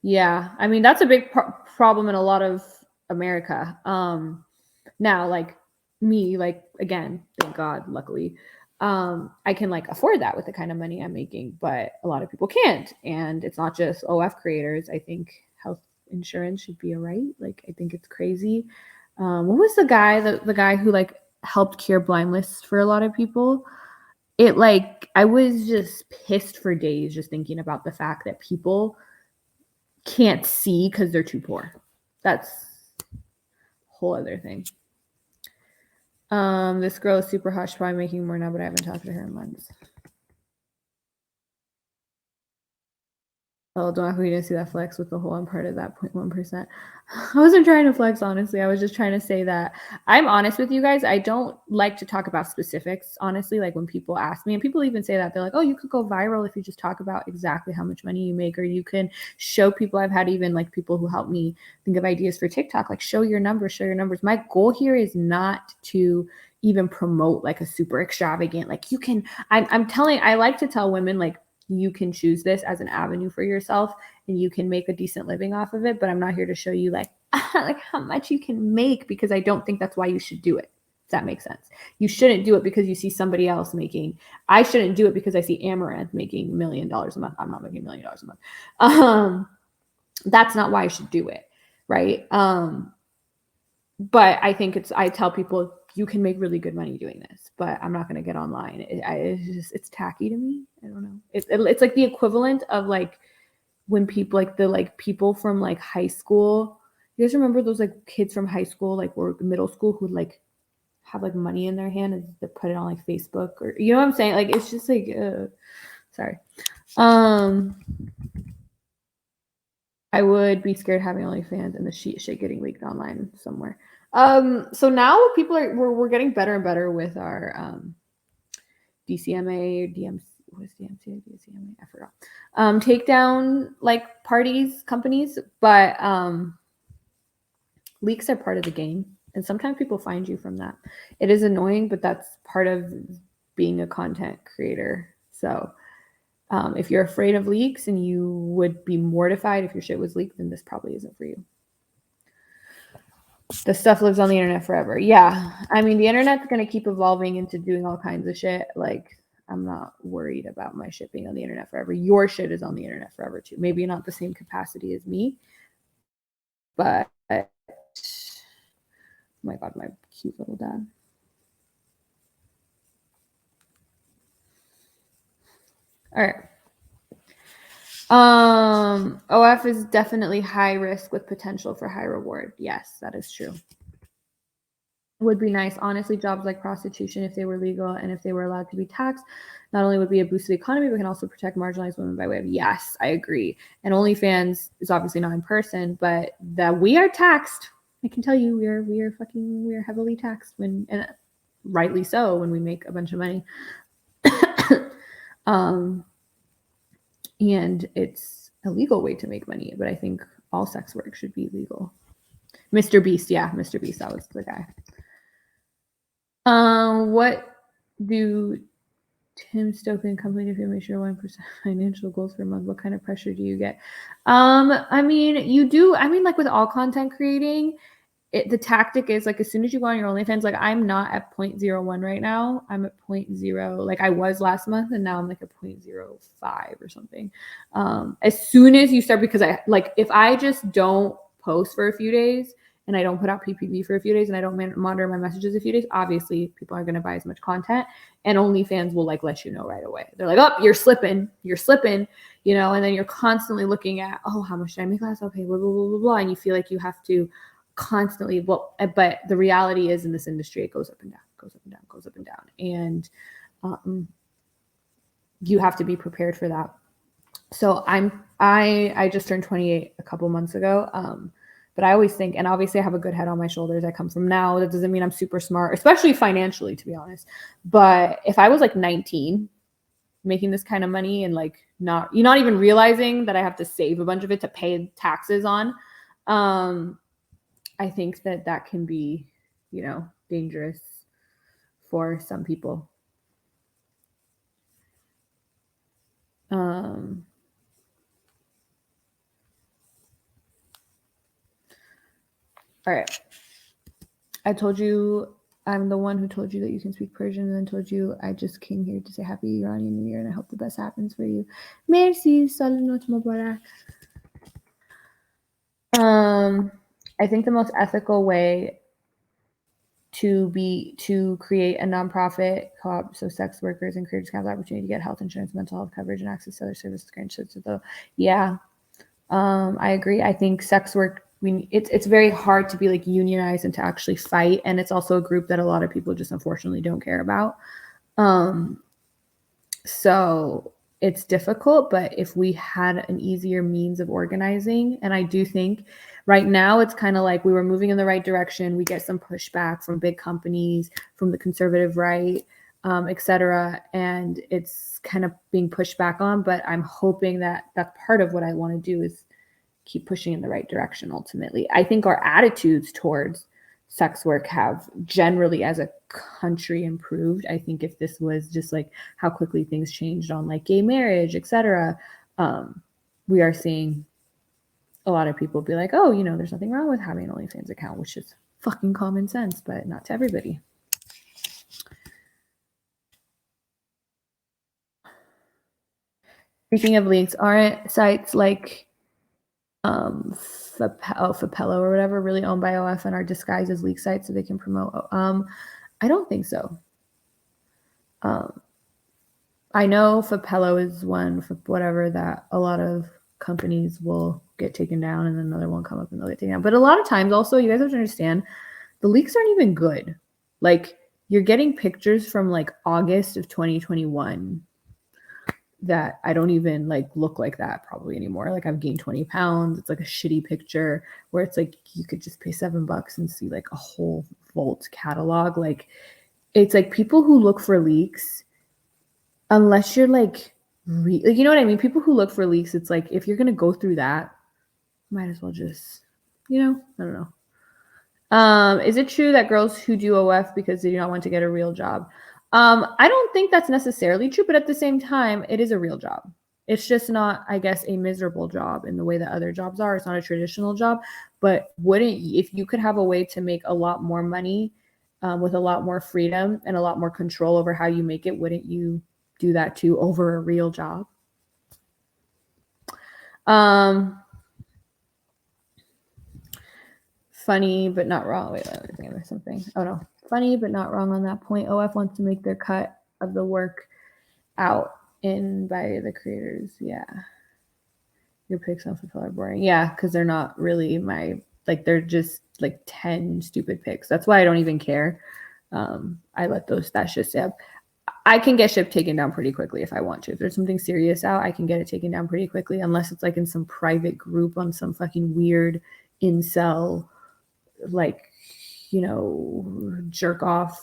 Yeah. I mean, that's a big problem in a lot of America. Now, like me, like, again, thank God, luckily, I can like afford that with the kind of money I'm making, but a lot of people can't. And it's not just OF creators. I think health insurance should be a right. Like, I think it's crazy. What was the guy who like helped cure blindness for a lot of people? It like, I was just pissed for days just thinking about the fact that people can't see because they're too poor. That's a whole other thing. This girl is super hot. She's probably making more now, but I haven't talked to her in months. Oh, don't ask me to see that flex with the whole I'm part of that 0.1%. I wasn't trying to flex, honestly. I was just trying to say that I'm honest with you guys. I don't like to talk about specifics, honestly. Like when people ask me, and people even say that, they're like, oh, you could go viral if you just talk about exactly how much money you make, or you can show people. I've had even like people who help me think of ideas for TikTok, like show your numbers. My goal here is not to even promote like a super extravagant, like you can, I like to tell women like, you can choose this as an avenue for yourself and you can make a decent living off of it. But I'm not here to show you like, like how much you can make, because I don't think that's why you should do it. If that makes sense. You shouldn't do it because you see somebody else making. I shouldn't do it because I see Amaranth making $1 million a month. I'm not making $1 million a month. That's not why I should do it. Right. But I think I tell people you can make really good money doing this, but I'm not going to get online. It's tacky to me. I don't know. It's like the equivalent of like when people like the like people from like high school. You guys remember those like kids from high school, like or middle school, who would like have like money in their hand and they put it on like Facebook, or you know what I'm saying? Like it's just like, sorry. I would be scared having OnlyFans and the shit getting leaked online somewhere. So now we're getting better and better with our DCMA, DMC, what is DMC, DCMA? I forgot. Takedown like parties, companies, but leaks are part of the game, and sometimes people find you from that. It is annoying, but that's part of being a content creator. So if you're afraid of leaks and you would be mortified if your shit was leaked, then this probably isn't for you. The stuff lives on the internet forever. Yeah. I mean, the internet's going to keep evolving into doing all kinds of shit. Like, I'm not worried about my shit being on the internet forever. Your shit is on the internet forever too. Maybe not the same capacity as me, but oh my God, my cute little dad. All right. OF is definitely high risk with potential for high reward. Yes, that is true. Would be nice. Honestly, jobs like prostitution, if they were legal and if they were allowed to be taxed, not only would be a boost to the economy, but can also protect marginalized women by way of, yes, I agree. And OnlyFans is obviously not in person, but that we are taxed. I can tell you we are heavily taxed when, and rightly so, when we make a bunch of money. And it's a legal way to make money, but I think all sex work should be legal. Mr. Beast, yeah, Mr. Beast, that was the guy. What do Tim Stoke and company if you make sure 1% financial goals per month? What kind of pressure do you get? I mean, you do. I mean, like with all content creating, the tactic is like, as soon as you go on your OnlyFans, like I'm not at 0.01 right now. I'm at 0.0, like I was last month, and now I'm like at 0.05 or something. As soon as you start, because I like, if I just don't post for a few days and I don't put out PPV for a few days and I don't monitor my messages a few days, obviously people aren't going to buy as much content, and OnlyFans will like let you know right away. They're like, oh, you're slipping, you know, and then you're constantly looking at, oh, how much did I make last? Okay, blah, blah, blah, blah, blah. And you feel like you have to constantly, well, but the reality is in this industry, it goes up and down, goes up and down, goes up and down. And you have to be prepared for that. So I just turned 28 a couple months ago. But I always think, and obviously I have a good head on my shoulders. I come from now. That doesn't mean I'm super smart, especially financially, to be honest. But if I was like 19, making this kind of money and like not even realizing that I have to save a bunch of it to pay taxes on, I think that can be, you know, dangerous for some people. All right. I told you I'm the one who told you that you can speak Persian, and then told you I just came here to say Happy Iranian New Year, and I hope the best happens for you. Merci, Salut Mubarak. I think the most ethical way to create a nonprofit co-op, so sex workers and creators can have the opportunity to get health insurance, mental health coverage, and access to other services granted to the. Yeah, I agree. I think sex work, it's very hard to be like unionized and to actually fight, and it's also a group that a lot of people just unfortunately don't care about. So it's difficult, but if we had an easier means of organizing, and I do think right now it's kind of like we were moving in the right direction. We get some pushback from big companies, from the conservative right, etc., and it's kind of being pushed back on. But I'm hoping that that's part of what I want to do is keep pushing in the right direction. Ultimately, I think our attitudes towards sex work have generally as a country improved. I think if this was just like how quickly things changed on like gay marriage, etc., we are seeing a lot of people be like, oh, you know, there's nothing wrong with having an OnlyFans account, which is fucking common sense, but not to everybody. Speaking of links, aren't sites like Fapello or whatever really owned by OF and are disguised as leak sites so they can promote? I don't think so. I know Fapello is one for whatever that a lot of companies will get taken down and then another one come up and they'll get taken down. But a lot of times also, you guys have to understand, the leaks aren't even good. Like, you're getting pictures from like August of 2021 that I don't even like look like that probably anymore. Like, I've gained 20 pounds. It's like a shitty picture where it's like you could just pay $7 and see like a whole Volt catalog. Like, it's like people who look for leaks, unless you're like you know what I mean? People who look for leaks, it's like if you're gonna go through that, might as well just, you know, I don't know. Is it true that girls who do OF because they do not want to get a real job? I don't think that's necessarily true, but at the same time, it is a real job. It's just not, I guess, a miserable job in the way that other jobs are. It's not a traditional job, but if you could have a way to make a lot more money with a lot more freedom and a lot more control over how you make it, wouldn't you do that too over a real job? Funny, but not wrong. Wait, let me think of something. Oh no. Funny, but not wrong on that point. OF wants to make their cut of the work out in by the creators. Yeah. Your pics on Fulfill are boring. Yeah, because they're not really they're just like 10 stupid pics. That's why I don't even care. I let that shit step. I can get shit taken down pretty quickly if I want to. If there's something serious out, I can get it taken down pretty quickly, unless it's like in some private group on some fucking weird incel, like, you know, jerk off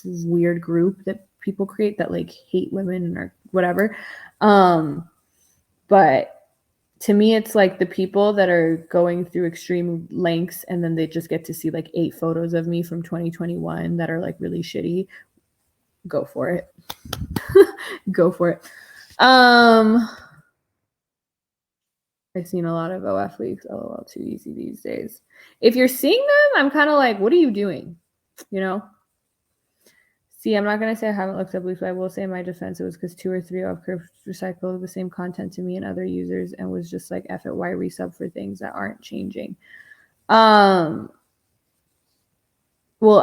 weird group that people create that like hate women or whatever. But to me, it's like the people that are going through extreme lengths and then they just get to see like 8 photos of me from 2021 that are like really shitty. Go for it. Go for it. I I've seen a lot of OF leaks. LOL, too easy these days. If you're seeing them, I'm kind of like, what are you doing? You know? See, I'm not going to say I haven't looked up leaks, but I will say in my defense, it was because 2 or 3 OF groups recycled the same content to me and other users and was just like, F it, why resub for things that aren't changing? Well,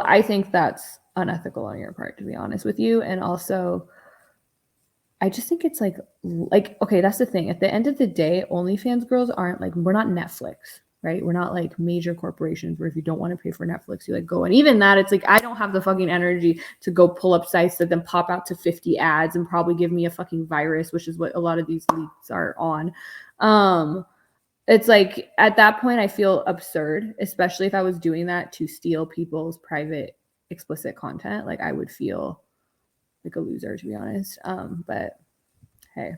I think that's unethical on your part, to be honest with you. And also, I just think it's like, okay, that's the thing. At the end of the day, OnlyFans girls aren't like, we're not Netflix, right? We're not like major corporations where if you don't want to pay for Netflix, you like go. And even that, it's like, I don't have the fucking energy to go pull up sites that then pop out to 50 ads and probably give me a fucking virus, which is what a lot of these leaks are on. It's like, at that point, I feel absurd, especially if I was doing that to steal people's private, explicit content. Like, I would feel like a loser, to be honest. But hey.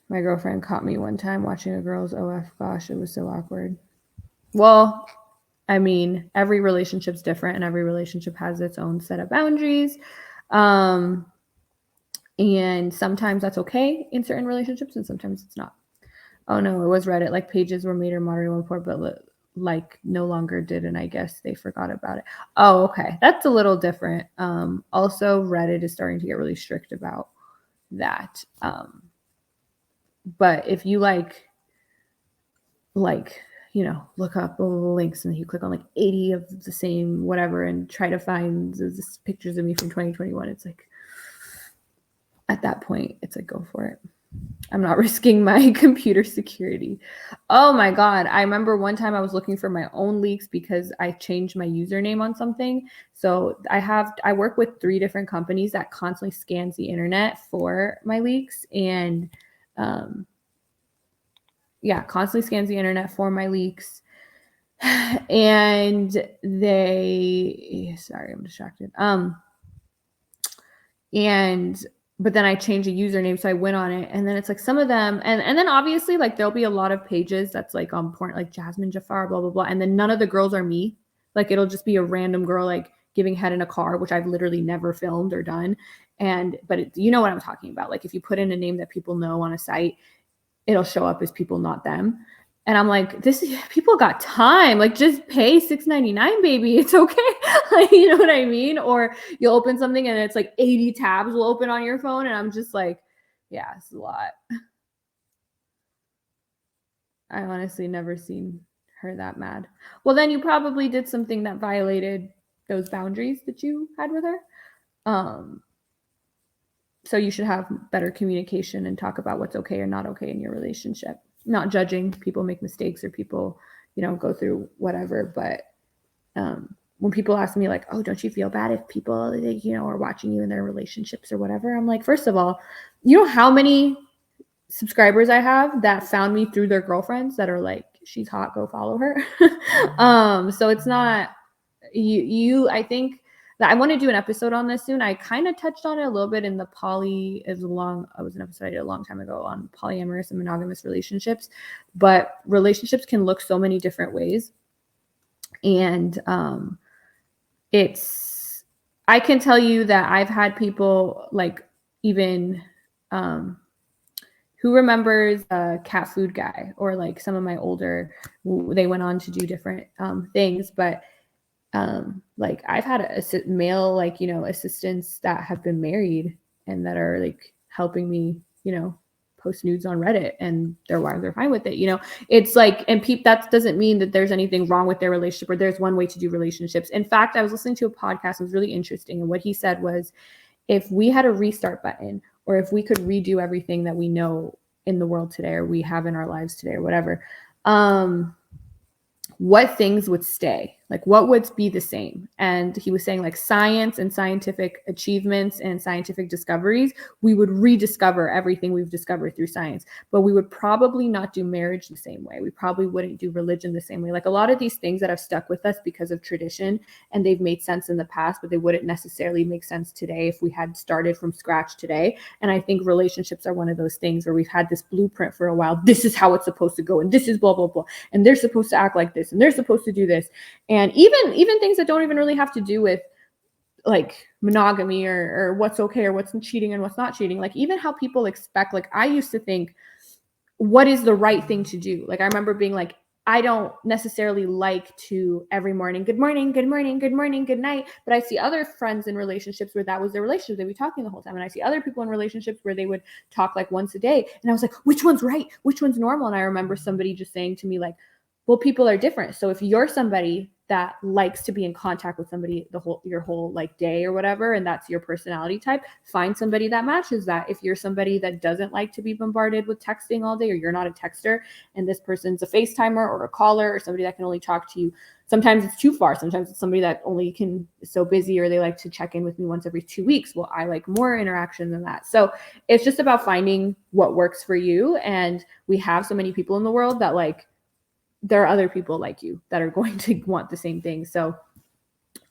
My girlfriend caught me one time watching a girl's OF. Gosh, it was so awkward. Well, I mean, every relationship's different and every relationship has its own set of boundaries. And sometimes that's okay in certain relationships and sometimes it's not. Oh no, it was Reddit. Like pages were made or moderated one point, but like no longer did, and I guess they forgot about it. Oh, okay. That's a little different. Also, Reddit is starting to get really strict about that. But if you like, you know, look up links and you click on like 80 of the same whatever and try to find this pictures of me from 2021, it's like, at that point, it's like, go for it. I'm not risking my computer security. Oh my God. I remember one time I was looking for my own leaks because I changed my username on something. So I work with 3 different companies that constantly scans the internet for my leaks and constantly scans the internet for my leaks. And sorry, I'm distracted. But then I changed a username, so I went on it, and then it's like some of them, and then obviously like there'll be a lot of pages that's like on porn, like Jasmine Jafar, blah blah blah, and then none of the girls are me. Like it'll just be a random girl like giving head in a car, which I've literally never filmed or done. But you know what I'm talking about. Like if you put in a name that people know on a site, it'll show up as people, not them. And I'm like, people got time. Like, just pay $6.99, baby. It's okay. Like, you know what I mean? Or you'll open something and it's like 80 tabs will open on your phone. And I'm just like, yeah, it's a lot. I honestly never seen her that mad. Well, then you probably did something that violated those boundaries that you had with her. So you should have better communication and talk about what's okay or not okay in your relationship. Not judging, people make mistakes or people, you know, go through whatever. But when people ask me like, oh, don't you feel bad if people, you know, are watching you in their relationships or whatever? I'm like, first of all, you know how many subscribers I have that found me through their girlfriends that are like, she's hot, go follow her. So it's not I think that I want to do an episode on this soon. I kind of touched on it a little bit in the it was an episode I did a long time ago on polyamorous and monogamous relationships, but relationships can look so many different ways. And I can tell you that I've had people like even who remembers Cat Food Guy, or like some of my older, they went on to do different things, but like I've had male, like, you know, assistants that have been married and that are like helping me, you know, post nudes on Reddit, and their wives are fine with it. You know, it's like, and that doesn't mean that there's anything wrong with their relationship or there's one way to do relationships. In fact, I was listening to a podcast, it was really interesting. And what he said was, if we had a restart button, or if we could redo everything that we know in the world today, or we have in our lives today, or whatever, what things would stay? Like, what would be the same? And he was saying like science and scientific achievements and scientific discoveries, we would rediscover everything we've discovered through science, but we would probably not do marriage the same way. We probably wouldn't do religion the same way. Like a lot of these things that have stuck with us because of tradition, and they've made sense in the past, but they wouldn't necessarily make sense today if we had started from scratch today. And I think relationships are one of those things where we've had this blueprint for a while. This is how it's supposed to go, and this is blah, blah, blah. And they're supposed to act like this, and they're supposed to do this. And even things that don't even really have to do with like monogamy or what's okay or what's cheating and what's not cheating. Like even how people expect, like I used to think, what is the right thing to do? Like I remember being like, I don't necessarily like to every morning, good morning, good morning, good morning, good night. But I see other friends in relationships where that was their relationship. They'd be talking the whole time. And I see other people in relationships where they would talk like once a day. And I was like, which one's right? Which one's normal? And I remember somebody just saying to me like, well, people are different. So if you're somebody that likes to be in contact with somebody your whole like day or whatever, and that's your personality type, find somebody that matches that. If you're somebody that doesn't like to be bombarded with texting all day, or you're not a texter and this person's a FaceTimer or a caller or somebody that can only talk to you, sometimes it's too far. Sometimes it's somebody that only is so busy, or they like to check in with me once every 2 weeks. Well, I like more interaction than that. So it's just about finding what works for you. And we have so many people in the world that like, there are other people like you that are going to want the same thing. So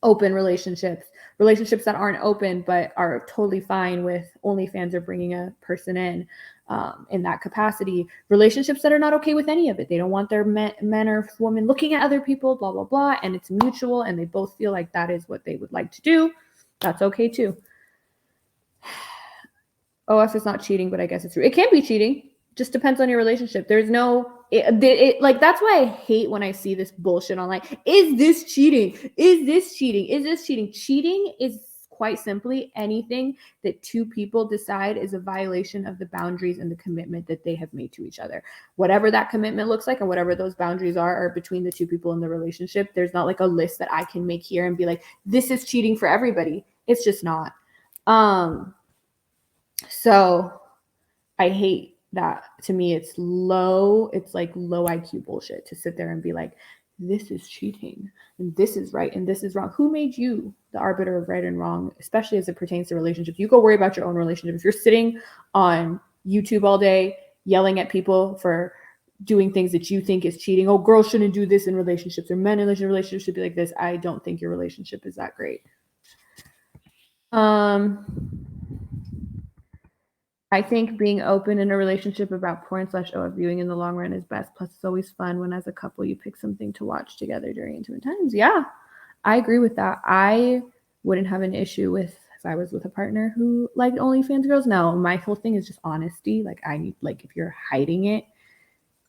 open relationships that aren't open but are totally fine with OnlyFans or bringing a person in that capacity. Relationships that are not okay with any of it. They don't want their men or women looking at other people, blah, blah, blah. And it's mutual and they both feel like that is what they would like to do. That's okay too. OF is not cheating, but I guess it's true. It can be cheating. Just depends on your relationship. There's no, like, that's why I hate when I see this bullshit online. Is this cheating? Is this cheating? Is this cheating? Cheating is quite simply anything that two people decide is a violation of the boundaries and the commitment that they have made to each other. Whatever that commitment looks like and whatever those boundaries are between the two people in the relationship. There's not like a list that I can make here and be like, this is cheating for everybody. It's just not. So I hate that. To me, it's like low IQ bullshit to sit there and be like, this is cheating and this is right and this is wrong. Who made you the arbiter of right and wrong, especially as it pertains to relationships? You go worry about your own relationship. If you're sitting on YouTube all day yelling at people for doing things that you think is cheating, oh, girls shouldn't do this in relationships, or men in relationships should be like this, I don't think your relationship is that great. I think being open in a relationship about porn/OF viewing in the long run is best. Plus, it's always fun when, as a couple, you pick something to watch together during intimate times. Yeah, I agree with that. I wouldn't have an issue with if I was with a partner who liked OnlyFans girls. No, my whole thing is just honesty. Like, if you're hiding it,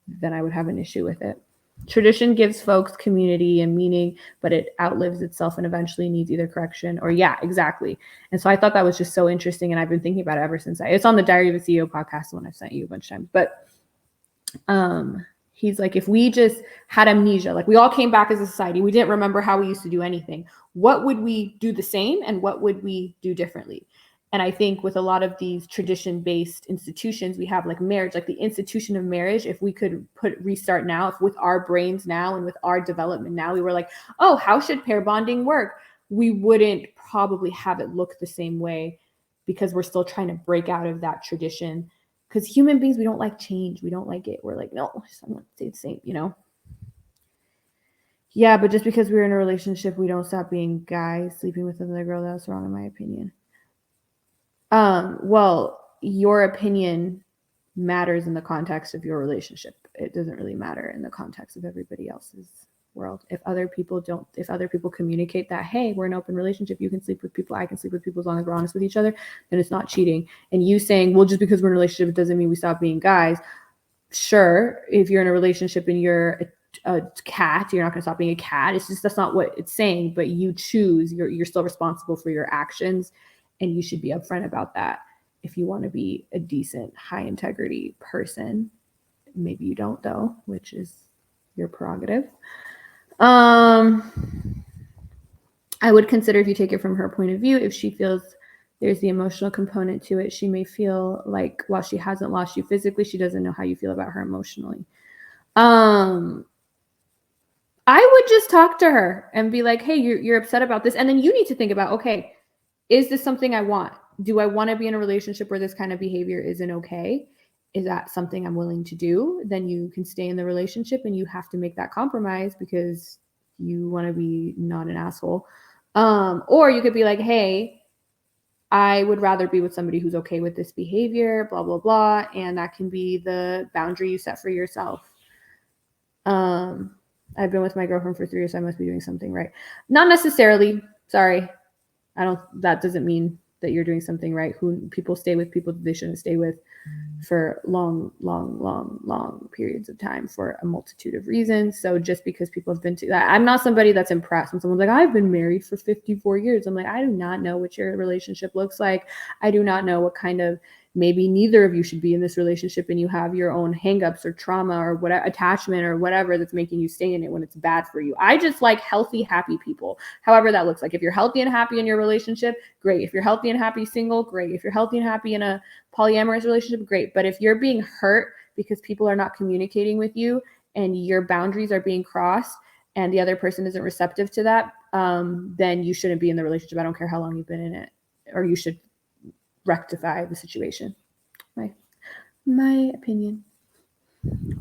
then I would have an issue with it. Tradition gives folks community and meaning, but it outlives itself and eventually needs either correction or, yeah, exactly. And so I thought that was just so interesting. And I've been thinking about it ever since it's on the Diary of a CEO podcast, the one I've sent you a bunch of times. But he's like, if we just had amnesia, like we all came back as a society, we didn't remember how we used to do anything. What would we do the same and what would we do differently? And I think with a lot of these tradition-based institutions, we have like marriage, like the institution of marriage. If we could restart now, if with our brains now and with our development now, we were like, oh, how should pair bonding work? We wouldn't probably have it look the same way because we're still trying to break out of that tradition. Because human beings, we don't like change. We don't like it. We're like, no, I want to stay the same, you know? Yeah, but just because we're in a relationship, we don't stop being guys sleeping with another girl. That's wrong, in my opinion. Well, your opinion matters in the context of your relationship. It doesn't really matter in the context of everybody else's world. If other people communicate that, hey, we're an open relationship, you can sleep with people, I can sleep with people as long as we're honest with each other, then it's not cheating. And you saying, well, just because we're in a relationship, it doesn't mean we stop being guys. Sure, if you're in a relationship and you're a cat, you're not going to stop being a cat. It's just, that's not what it's saying, but you choose, you're still responsible for your actions. And you should be upfront about that if you want to be a decent, high integrity person. Maybe you don't, though, which is your prerogative. I would consider, if you take it from her point of view, if she feels there's the emotional component to it, she may feel like while she hasn't lost you physically, she doesn't know how you feel about her emotionally. I would just talk to her and be like, hey, you're upset about this. And then you need to think about, okay, is this something I want? Do I want to be in a relationship where this kind of behavior isn't okay? Is that something I'm willing to do? Then you can stay in the relationship and you have to make that compromise because you want to be not an asshole. Or you could be like, hey, I would rather be with somebody who's okay with this behavior, blah, blah, blah. And that can be the boundary you set for yourself. I've been with my girlfriend for 3 years, so I must be doing something right. Not necessarily. Sorry. That doesn't mean that you're doing something right. People stay with people that they shouldn't stay with for long periods of time for a multitude of reasons. So just because people have been to that, I'm not somebody that's impressed when someone's like, I've been married for 54 years. I'm like, I do not know what your relationship looks like. I do not know what kind of, maybe neither of you should be in this relationship and you have your own hangups or trauma or whatever, attachment or whatever that's making you stay in it when it's bad for you. I just like healthy, happy people, however that looks like. If you're healthy and happy in your relationship, great. If you're healthy and happy single, great. If you're healthy and happy in a polyamorous relationship, great. But if you're being hurt because people are not communicating with you and your boundaries are being crossed and the other person isn't receptive to that, then you shouldn't be in the relationship. I don't care how long you've been in it, or you should rectify the situation. My opinion.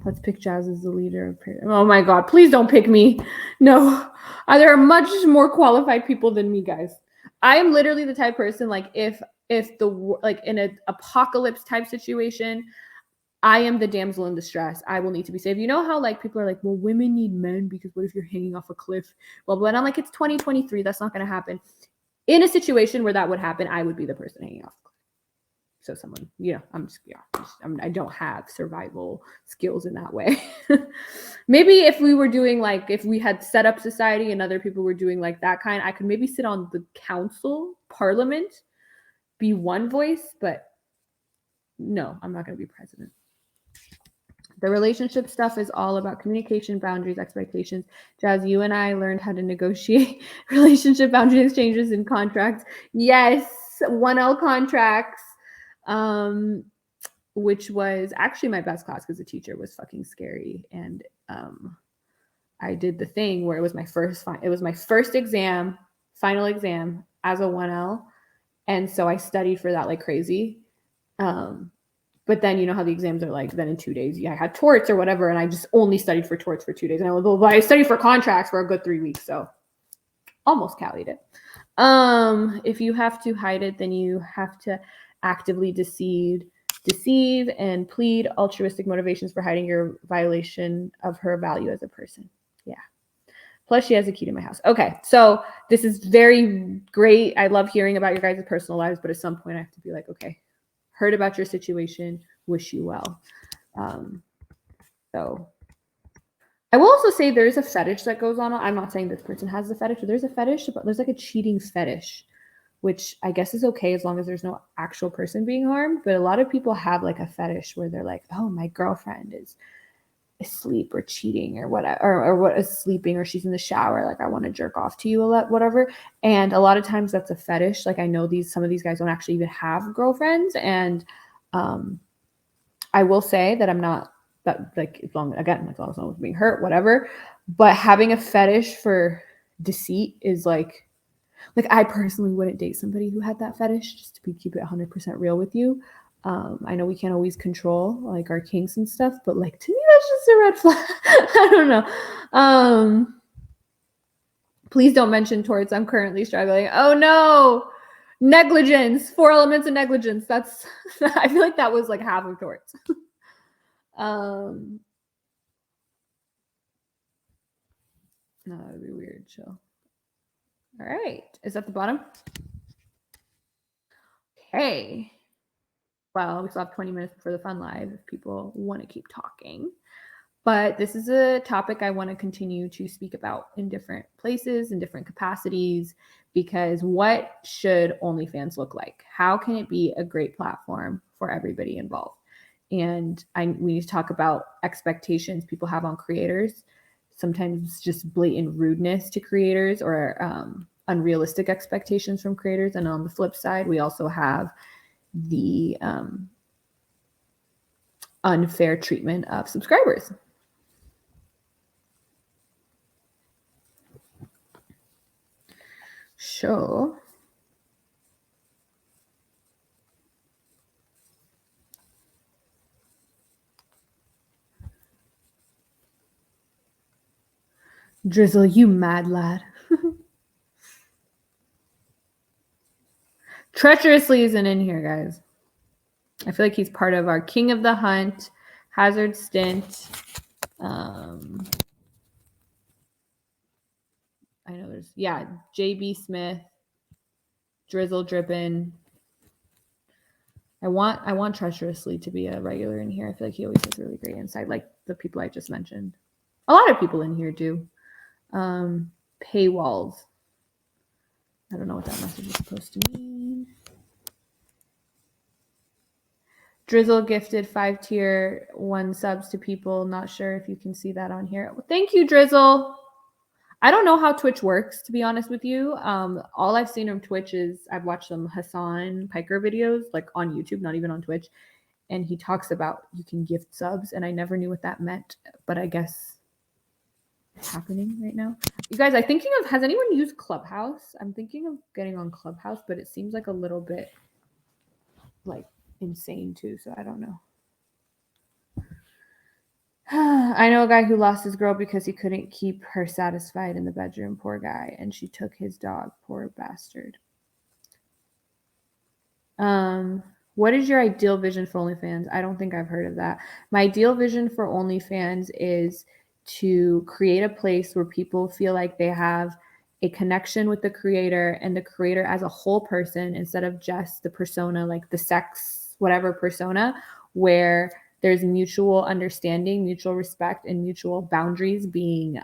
Let's pick Jazz as the leader. Oh my God, please don't pick me. No, there are much more qualified people than me, guys. I am literally the type person, like if like in an apocalypse type situation, I am the damsel in distress. I will need to be saved. You know how like people are like, well, women need men because what if you're hanging off a cliff? Well, and I'm like, it's 2023. That's not going to happen. In a situation where that would happen, I would be the person hanging off. So someone, I don't have survival skills in that way. Maybe if we were doing like, if we had set up society and other people were doing like that kind, I could maybe sit on the council, parliament, be one voice, but no, I'm not going to be president. The relationship stuff is all about communication, boundaries, expectations. Jazz, you and I learned how to negotiate relationship boundary exchanges and contracts. Yes, 1L contracts. Which was actually my best class because the teacher was fucking scary. And I did the thing where it was my first exam, final exam as a 1L. And so I studied for that like crazy. But then you know how the exams are like, then in 2 days, I had torts or whatever. And I just only studied for torts for 2 days. And I studied for contracts for a good 3 weeks. So almost callied it. If you have to hide it, then you have to actively deceive and plead altruistic motivations for hiding your violation of her value as a person. Yeah. Plus she has a key to my house. Okay. So this is very great. I love hearing about your guys' personal lives, but at some point I have to be like, okay, heard about your situation, wish you well. So I will also say there is a fetish that goes on. I'm not saying this person has the fetish, but there's a fetish, but there's like a cheating fetish, which I guess is okay as long as there's no actual person being harmed. But a lot of people have like a fetish where they're like, oh, my girlfriend is asleep or cheating or whatever, or what is sleeping, or she's in the shower. Like, I want to jerk off to you a lot, whatever. And a lot of times that's a fetish. Like I know some of these guys don't actually even have girlfriends. And I will say that I'm not that like, as long as no one's being hurt, whatever. But having a fetish for deceit is like I personally wouldn't date somebody who had that fetish, just to keep it 100% real with you. I know we can't always control like our kinks and stuff, but like to me, that's just a red flag. I don't know. Please don't mention torts. I'm currently struggling. Oh no, negligence. 4 elements of negligence. That's I feel like that was like half of torts. No, that would be weird. Chill. All right. Is that the bottom? Okay. Well, we still have 20 minutes before the fun live if people want to keep talking. But this is a topic I want to continue to speak about in different places, in different capacities, because what should OnlyFans look like? How can it be a great platform for everybody involved? And we need to talk about expectations people have on creators. Sometimes just blatant rudeness to creators or unrealistic expectations from creators. And on the flip side, we also have the unfair treatment of subscribers. Sure. Drizzle, you mad lad. Treacherously isn't in here, guys. I feel like he's part of our King of the Hunt, Hazard Stint. I know there's, JB Smith. Drizzle dripping. I want Treacherously to be a regular in here. I feel like he always has really great insight, like the people I just mentioned. A lot of people in here do. Paywalls. I don't know what that message is supposed to mean. Drizzle gifted 5 tier 1 subs to people. Not sure if you can see that on here. Thank you, Drizzle. I don't know how Twitch works, to be honest with you. All I've seen of Twitch is I've watched some Hassan Piker videos, like on YouTube, not even on Twitch. And he talks about you can gift subs, and I never knew what that meant, but I guess it's happening right now. You guys, I'm thinking of, has anyone used Clubhouse? I'm thinking of getting on Clubhouse, but it seems like a little bit like insane too, so I don't know. I know a guy who lost his girl because he couldn't keep her satisfied in the bedroom. Poor guy. And she took his dog. Poor bastard. What is your ideal vision for OnlyFans? I don't think I've heard of that. My ideal vision for OnlyFans is to create a place where people feel like they have a connection with the creator and the creator as a whole person instead of just the persona, like the sex, whatever persona, where there's mutual understanding, mutual respect, and mutual boundaries being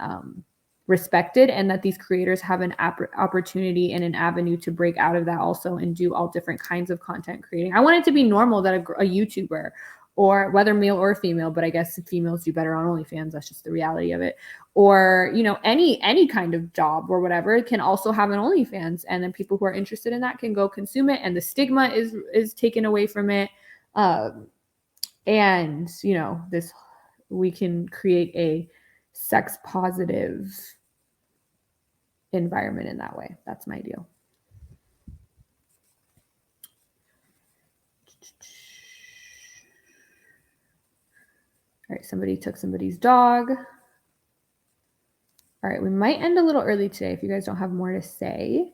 respected, and that these creators have an opportunity and an avenue to break out of that also and do all different kinds of content creating. I want it to be normal that a YouTuber, or whether male or female, but I guess females do better on OnlyFans, that's just the reality of it, or any kind of job or whatever can also have an OnlyFans, and then people who are interested in that can go consume it, and the stigma is taken away from it. And this, we can create a sex positive environment in that way. That's my deal. All right, somebody took somebody's dog. All right, we might end a little early today if you guys don't have more to say,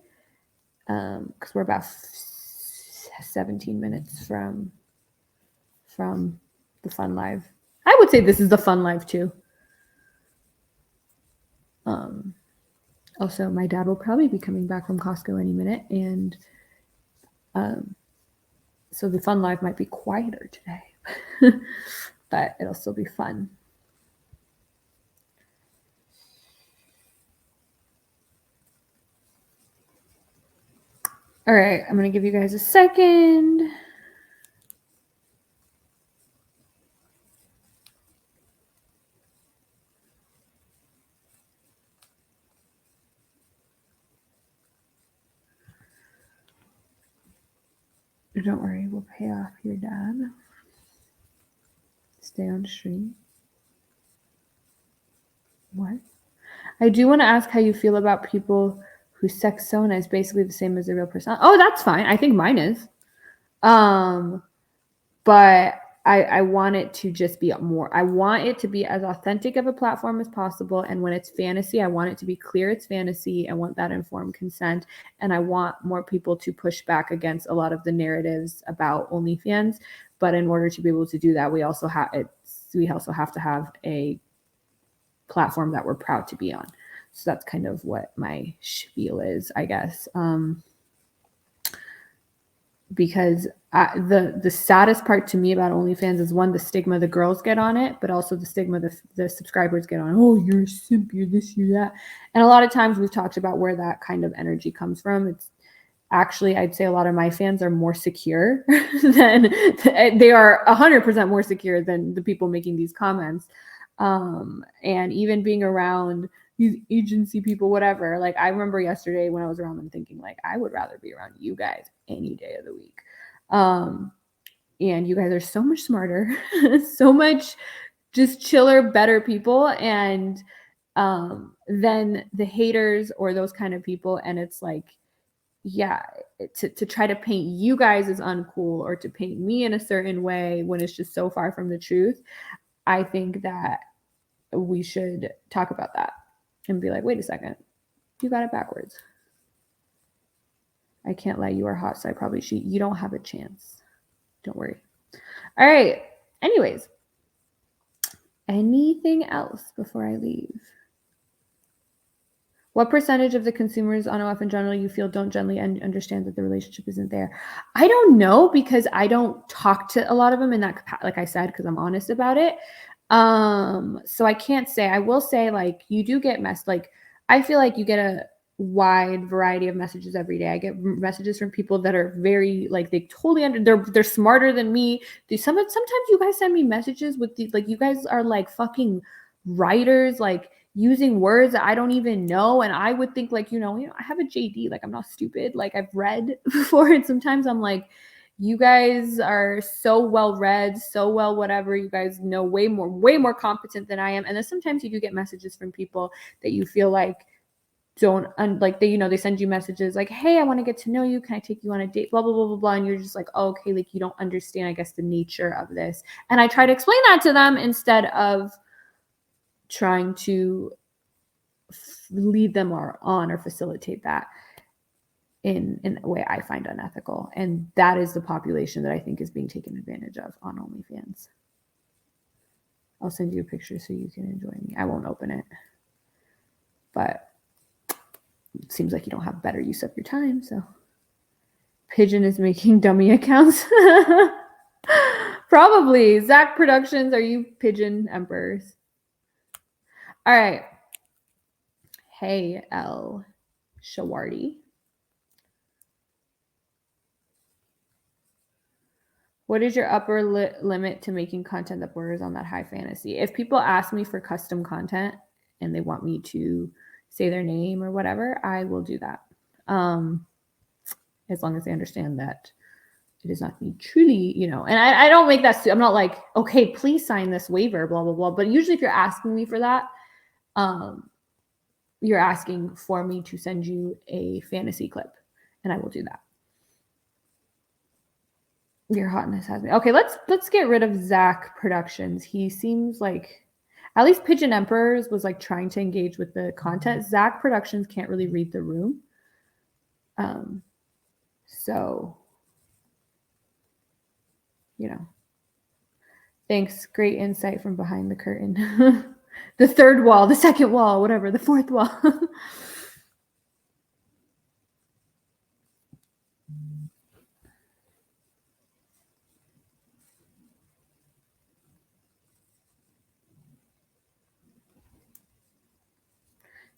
because we're about 17 minutes from the fun live. I would say this is the fun live too. Also, my dad will probably be coming back from Costco any minute, and so the fun live might be quieter today, but it'll still be fun. All right, I'm going to give you guys a second. Don't worry, we'll pay off your dad. Stay on stream. What? I do want to ask how you feel about people whose sex persona is basically the same as the real person. Oh, that's fine. I think mine is. But I want it to just be more. I want it to be as authentic of a platform as possible. And when it's fantasy, I want it to be clear it's fantasy. I want that informed consent. And I want more people to push back against a lot of the narratives about OnlyFans. But in order to be able to do that, we also have to have a platform that we're proud to be on. So that's kind of what my spiel is, I guess. Because the saddest part to me about OnlyFans is, one, the stigma the girls get on it, but also the stigma the subscribers get on it. Oh, you're a simp, you're this, you're that. And a lot of times we've talked about where that kind of energy comes from. It's actually, I'd say a lot of my fans are more secure than they are 100% more secure than the people making these comments. And even being around these agency people, whatever, like I remember yesterday when I was around them thinking like, I would rather be around you guys any day of the week. And you guys are so much smarter, so much just chiller, better people. And then the haters or those kind of people. And it's like, yeah, to try to paint you guys as uncool or to paint me in a certain way when it's just so far from the truth. I think that we should talk about that and be like, wait a second, you got it backwards. I can't lie, you are hot, so I probably should. You don't have a chance. Don't worry. All right. Anyways, anything else before I leave? What percentage of the consumers on OF in general you feel don't generally understand that the relationship isn't there? I don't know, because I don't talk to a lot of them in that, like I said, because I'm honest about it. So I can't say. I will say, like, you do get like, I feel like you get a wide variety of messages every day. I get messages from people that are very, like, they totally they're smarter than me. Sometimes you guys send me messages with these, like, you guys are like fucking writers, like using words that I don't even know. And I would think, like, I have a JD, like, I'm not stupid. Like, I've read before. And sometimes I'm like, you guys are so well read, so well, whatever. You guys know way more competent than I am. And then sometimes you do get messages from people that you feel like don't, like, they send you messages like, hey, I want to get to know you. Can I take you on a date? Blah, blah, blah, blah, blah. And you're just like, oh, okay, like, you don't understand, I guess, the nature of this. And I try to explain that to them instead of trying to lead them on or facilitate that in a way I find unethical. And that is the population that I think is being taken advantage of on OnlyFans. I'll send you a picture so you can enjoy me. I won't open it, but it seems like you don't have better use of your time. So Pigeon is making dummy accounts. Probably. Zach Productions, are you Pigeon Emperors? All right. Hey, L. Shawardi. What is your upper limit to making content that borders on that high fantasy? If people ask me for custom content and they want me to say their name or whatever, I will do that. As long as they understand that it is not me truly, and I don't make that, I'm not like, okay, please sign this waiver, blah, blah, blah. But usually if you're asking me for that, you're asking for me to send you a fantasy clip, and I will do that. Your hotness has me. Okay, let's get rid of Zach Productions. He seems like, at least Pigeon Emperors was like trying to engage with the content. Zach Productions can't really read the room. So, thanks. Great insight from behind the curtain. The third wall, the second wall, whatever, the fourth wall.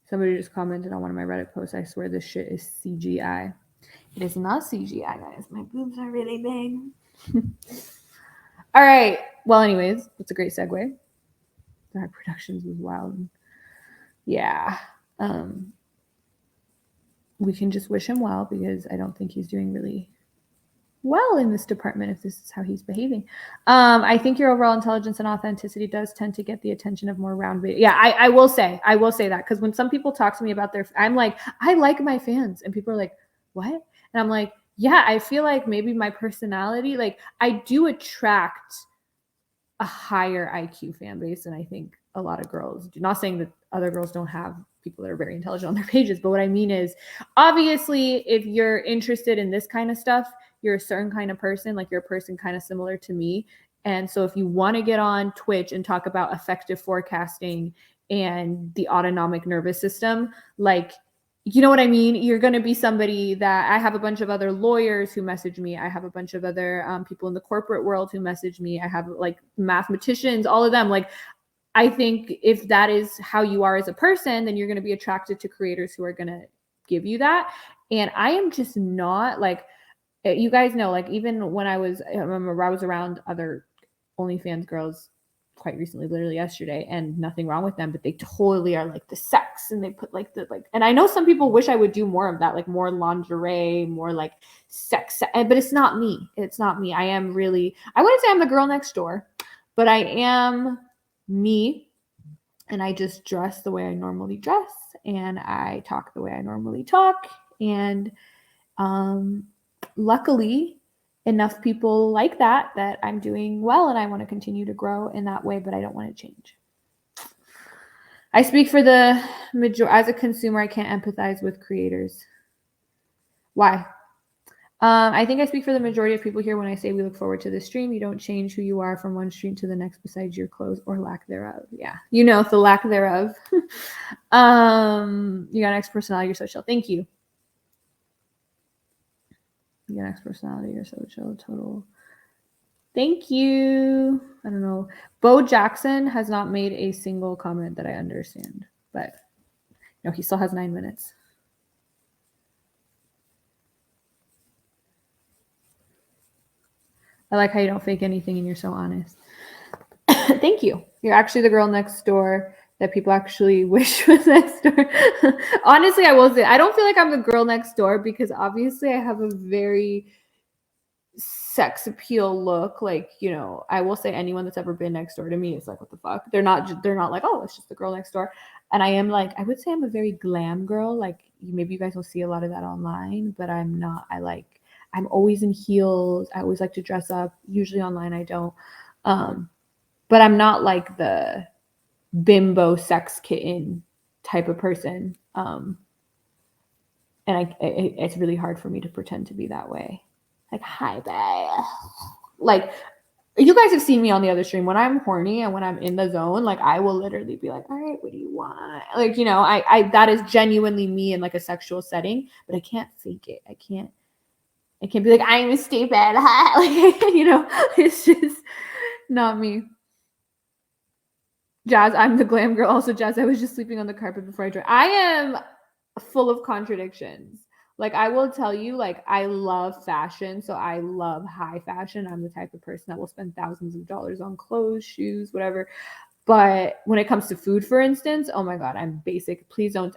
Somebody just commented on one of my Reddit posts, I swear this shit is CGI. It is not CGI, guys. My boobs are really big. All right. Well, anyways, that's a great segue. Our Productions was wild. Yeah. We can just wish him well, because I don't think he's doing really well in this department if this is how he's behaving. I think your overall intelligence and authenticity does tend to get the attention of more round video. Yeah, I will say that, because when some people talk to me about I'm like, I like my fans, and people are like, what? And I'm like, yeah, I feel like maybe my personality, like, I do attract a higher IQ fan base than I think a lot of girls do. Not saying that other girls don't have people that are very intelligent on their pages, but what I mean is, obviously, if you're interested in this kind of stuff, you're a certain kind of person, like, you're a person kind of similar to me. And so if you want to get on Twitch and talk about effective forecasting and the autonomic nervous system, like, you know what I mean? You're going to be somebody that, I have a bunch of other lawyers who message me. I have a bunch of other people in the corporate world who message me. I have, like, mathematicians, all of them. Like, I think if that is how you are as a person, then you're going to be attracted to creators who are going to give you that. And I am just not, like, you guys know, like, even when I remember I was around other OnlyFans girls quite recently, literally yesterday, and nothing wrong with them, but they totally are like the sex, and they put like and I know some people wish I would do more of that, like more lingerie, more like sex, but it's not me. I am really, I wouldn't say I'm the girl next door, but I am me, and I just dress the way I normally dress, and I talk the way I normally talk, and luckily enough people like that I'm doing well, and I want to continue to grow in that way, but I don't want to change. I speak for the majority. As a consumer, I can't empathize with creators. Why? I think I speak for the majority of people here when I say we look forward to the stream. You don't change who you are from one stream to the next besides your clothes or lack thereof. Yeah. You know, the lack thereof. You got next personality, you're so chill. Thank you. You got next personality, you're so chill. Total. Thank you. I don't know. Bo Jackson has not made a single comment that I understand, but no, he still has 9 minutes. I like how you don't fake anything and you're so honest. Thank you. You're actually the girl next door that people actually wish was next door. Honestly, I will say, I don't feel like I'm the girl next door because obviously I have a very sex appeal look. Like, you know, I will say anyone that's ever been next door to me is like, what the fuck? They're not like, oh, it's just the girl next door. And I am like, I would say I'm a very glam girl. Like maybe you guys will see a lot of that online, but I'm not. I'm always in heels. I always like to dress up. Usually online I don't. But I'm not like the bimbo sex kitten type of person. And it's really hard for me to pretend to be that way. Like, hi, babe. Like, you guys have seen me on the other stream when I'm horny and when I'm in the zone. Like, I will literally be like, all right, what do you want? Like, you know, I that is genuinely me in like a sexual setting, but I can't fake it. I can't be like, I'm stupid. Like, you know, it's just not me. Jazz, I'm the glam girl. Also, Jazz, I was just sleeping on the carpet before I joined. I am full of contradictions. Like, I will tell you, like, I love fashion. So I love high fashion. I'm the type of person that will spend thousands of dollars on clothes, shoes, whatever. But when it comes to food, for instance, oh my God, I'm basic.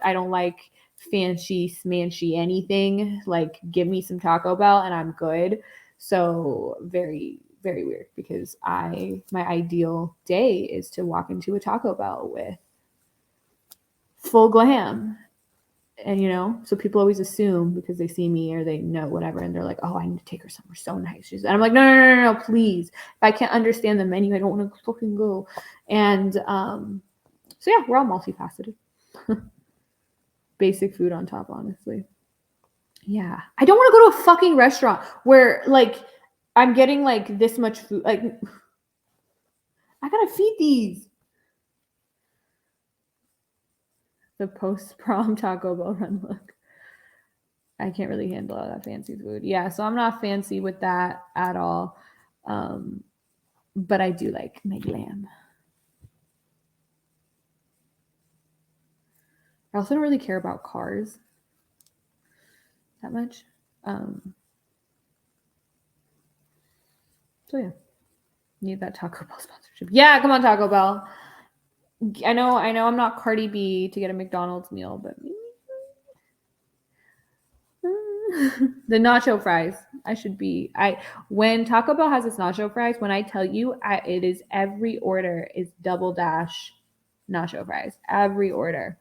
I don't like fancy, smanchy anything. Like, give me some Taco Bell and I'm good. So very, very weird because my ideal day is to walk into a Taco Bell with full glam. And, you know, so people always assume because they see me or they know whatever. And they're like, oh, I need to take her somewhere so nice. And I'm like, no, please. If I can't understand the menu, I don't want to fucking go. And so, yeah, we're all multifaceted. Basic food on top, honestly. Yeah. I don't want to go to a fucking restaurant where, like, I'm getting, like, this much food. Like, I got to feed these. The post-prom Taco Bell run look. I can't really handle all that fancy food. Yeah, so I'm not fancy with that at all. But I do like my glam. I also don't really care about cars that much. So yeah, need that Taco Bell sponsorship. Yeah, come on, Taco Bell. I know I'm not Cardi B to get a McDonald's meal, but the nacho fries. When Taco Bell has its nacho fries, when I tell you it is every order is double dash nacho fries. Every order.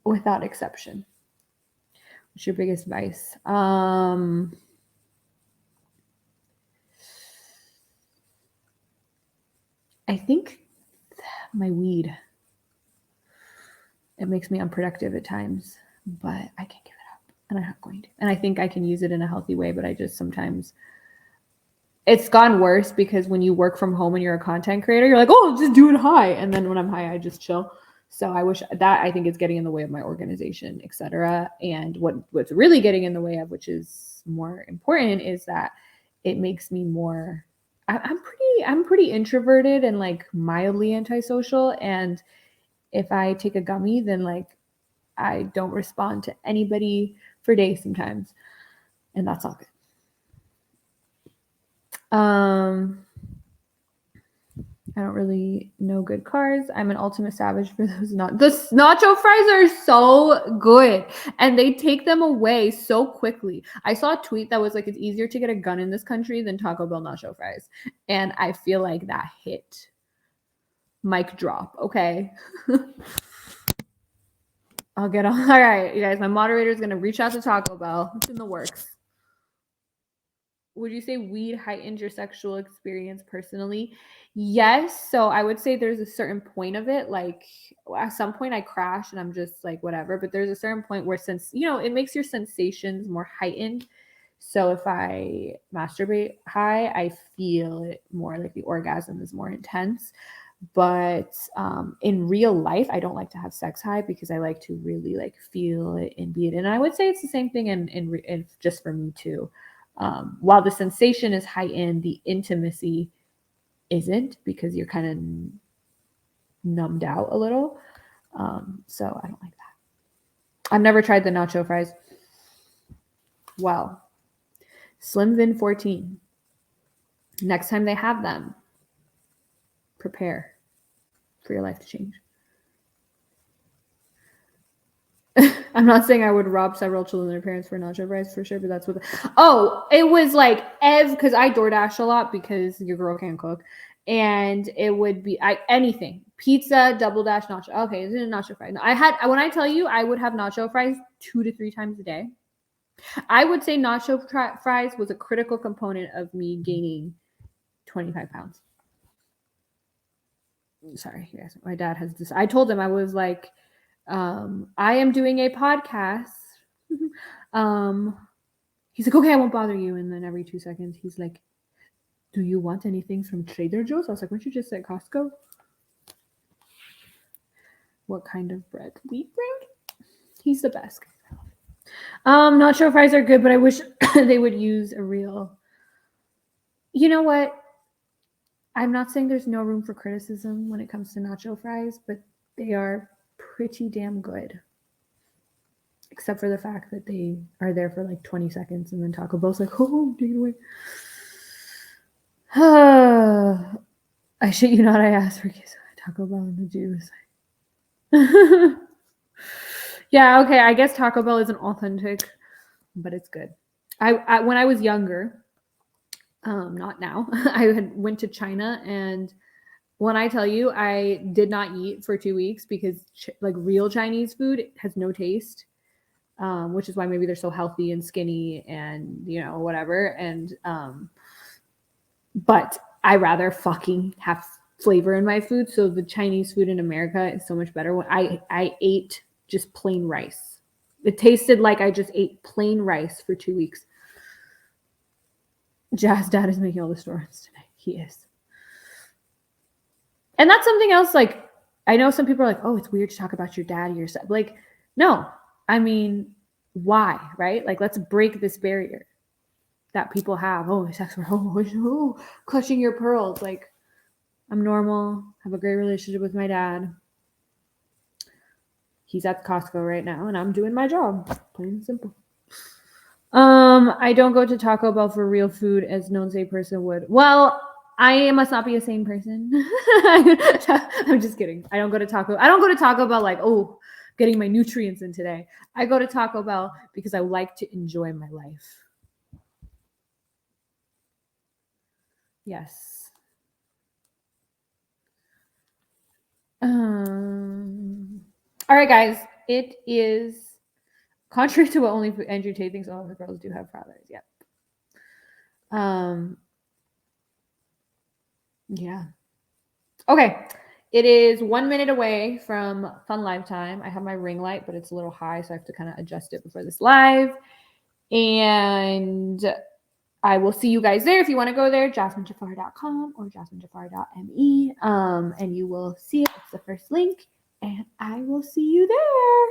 Without exception. What's your biggest vice? I think my weed. It makes me unproductive at times, but I can't give it up, and I'm not going to. And I think I can use it in a healthy way, but I just sometimes it's gone worse because when you work from home and you're a content creator, you're like, oh, just do it high, and then when I'm high, I just chill. So I think it's getting in the way of my organization, etc. And what's really getting in the way of, which is more important, is that it makes me more. I'm pretty introverted and like mildly antisocial, and if I take a gummy, then like I don't respond to anybody for days sometimes, and that's all good. I don't really know good cars. I'm an ultimate savage for those. The nacho fries are so good, and they take them away so quickly. I saw a tweet that was like, it's easier to get a gun in this country than Taco Bell nacho fries, and I feel like that hit. Mic drop. Okay. I'll get on. All right, you guys. My moderator is gonna reach out to Taco Bell. It's in the works. Would you say weed heightened your sexual experience personally? Yes. So I would say there's a certain point of it. Like at some point I crash and I'm just like, whatever. But there's a certain point where, since, you know, it makes your sensations more heightened. So if I masturbate high, I feel it more, like the orgasm is more intense. But in real life, I don't like to have sex high because I like to really like feel it and be it. And I would say it's the same thing in just for me too. While the sensation is heightened, the intimacy isn't, because you're kind of numbed out a little. So I don't like that. I've never tried the nacho fries. Well, Slim Vin 14. Next time they have them, prepare for your life to change. I'm not saying I would rob several children their parents for nacho fries for sure, but that's what. It was like because I DoorDash a lot because your girl can't cook, and it would be anything pizza, double dash, nacho. Okay, it's a nacho fry. When I tell you, I would have nacho fries 2 to 3 times a day. I would say nacho fries was a critical component of me gaining 25 pounds. Sorry, yes, my dad has this. I told him, I was like, I am doing a podcast. He's like, okay, I won't bother you. And then every 2 seconds, he's like, do you want anything from Trader Joe's? I was like, weren't you just at Costco? What kind of bread? Wheat bread? He's the best. Nacho fries are good, but I wish they would use a real. You know what? I'm not saying there's no room for criticism when it comes to nacho fries, but they are pretty damn good. Except for the fact that they are there for like 20 seconds and then Taco Bell's like, oh, take it away. I shit you not, I asked for queso at Taco Bell and the dude was like, yeah, okay, I guess Taco Bell isn't authentic, but it's good. I when I was younger, not now, I went to China, and when I tell you I did not eat for 2 weeks because like real Chinese food has no taste, which is why maybe they're so healthy and skinny and, you know, whatever. And but I rather fucking have flavor in my food. So the Chinese food in America is so much better. When I ate just plain rice. It tasted like I just ate plain rice for 2 weeks. Jazz dad is making all the stories today. He is. And that's something else. Like, I know some people are like, oh, it's weird to talk about your dad or your son. Like, no, I mean, why, right? Like, let's break this barrier that people have. Oh, sex for clutching your pearls. Like, I'm normal, have a great relationship with my dad. He's at Costco right now, and I'm doing my job. Plain and simple. I don't go to Taco Bell for real food as no sane person would. Well, I must not be a sane person. I'm just kidding. I don't go to Taco Bell like, oh, getting my nutrients in today. I go to Taco Bell because I like to enjoy my life. Yes. All right, guys. It is contrary to what only Andrew Tate thinks all of the girls do have fathers. Yep. Yeah. Okay. It is 1 minute away from Fun Live time. I have my ring light, but it's a little high, so I have to kind of adjust it before this live. And I will see you guys there. If you want to go there, jasminejafar.com or jasminejafar.me. And you will see it. It's the first link. And I will see you there.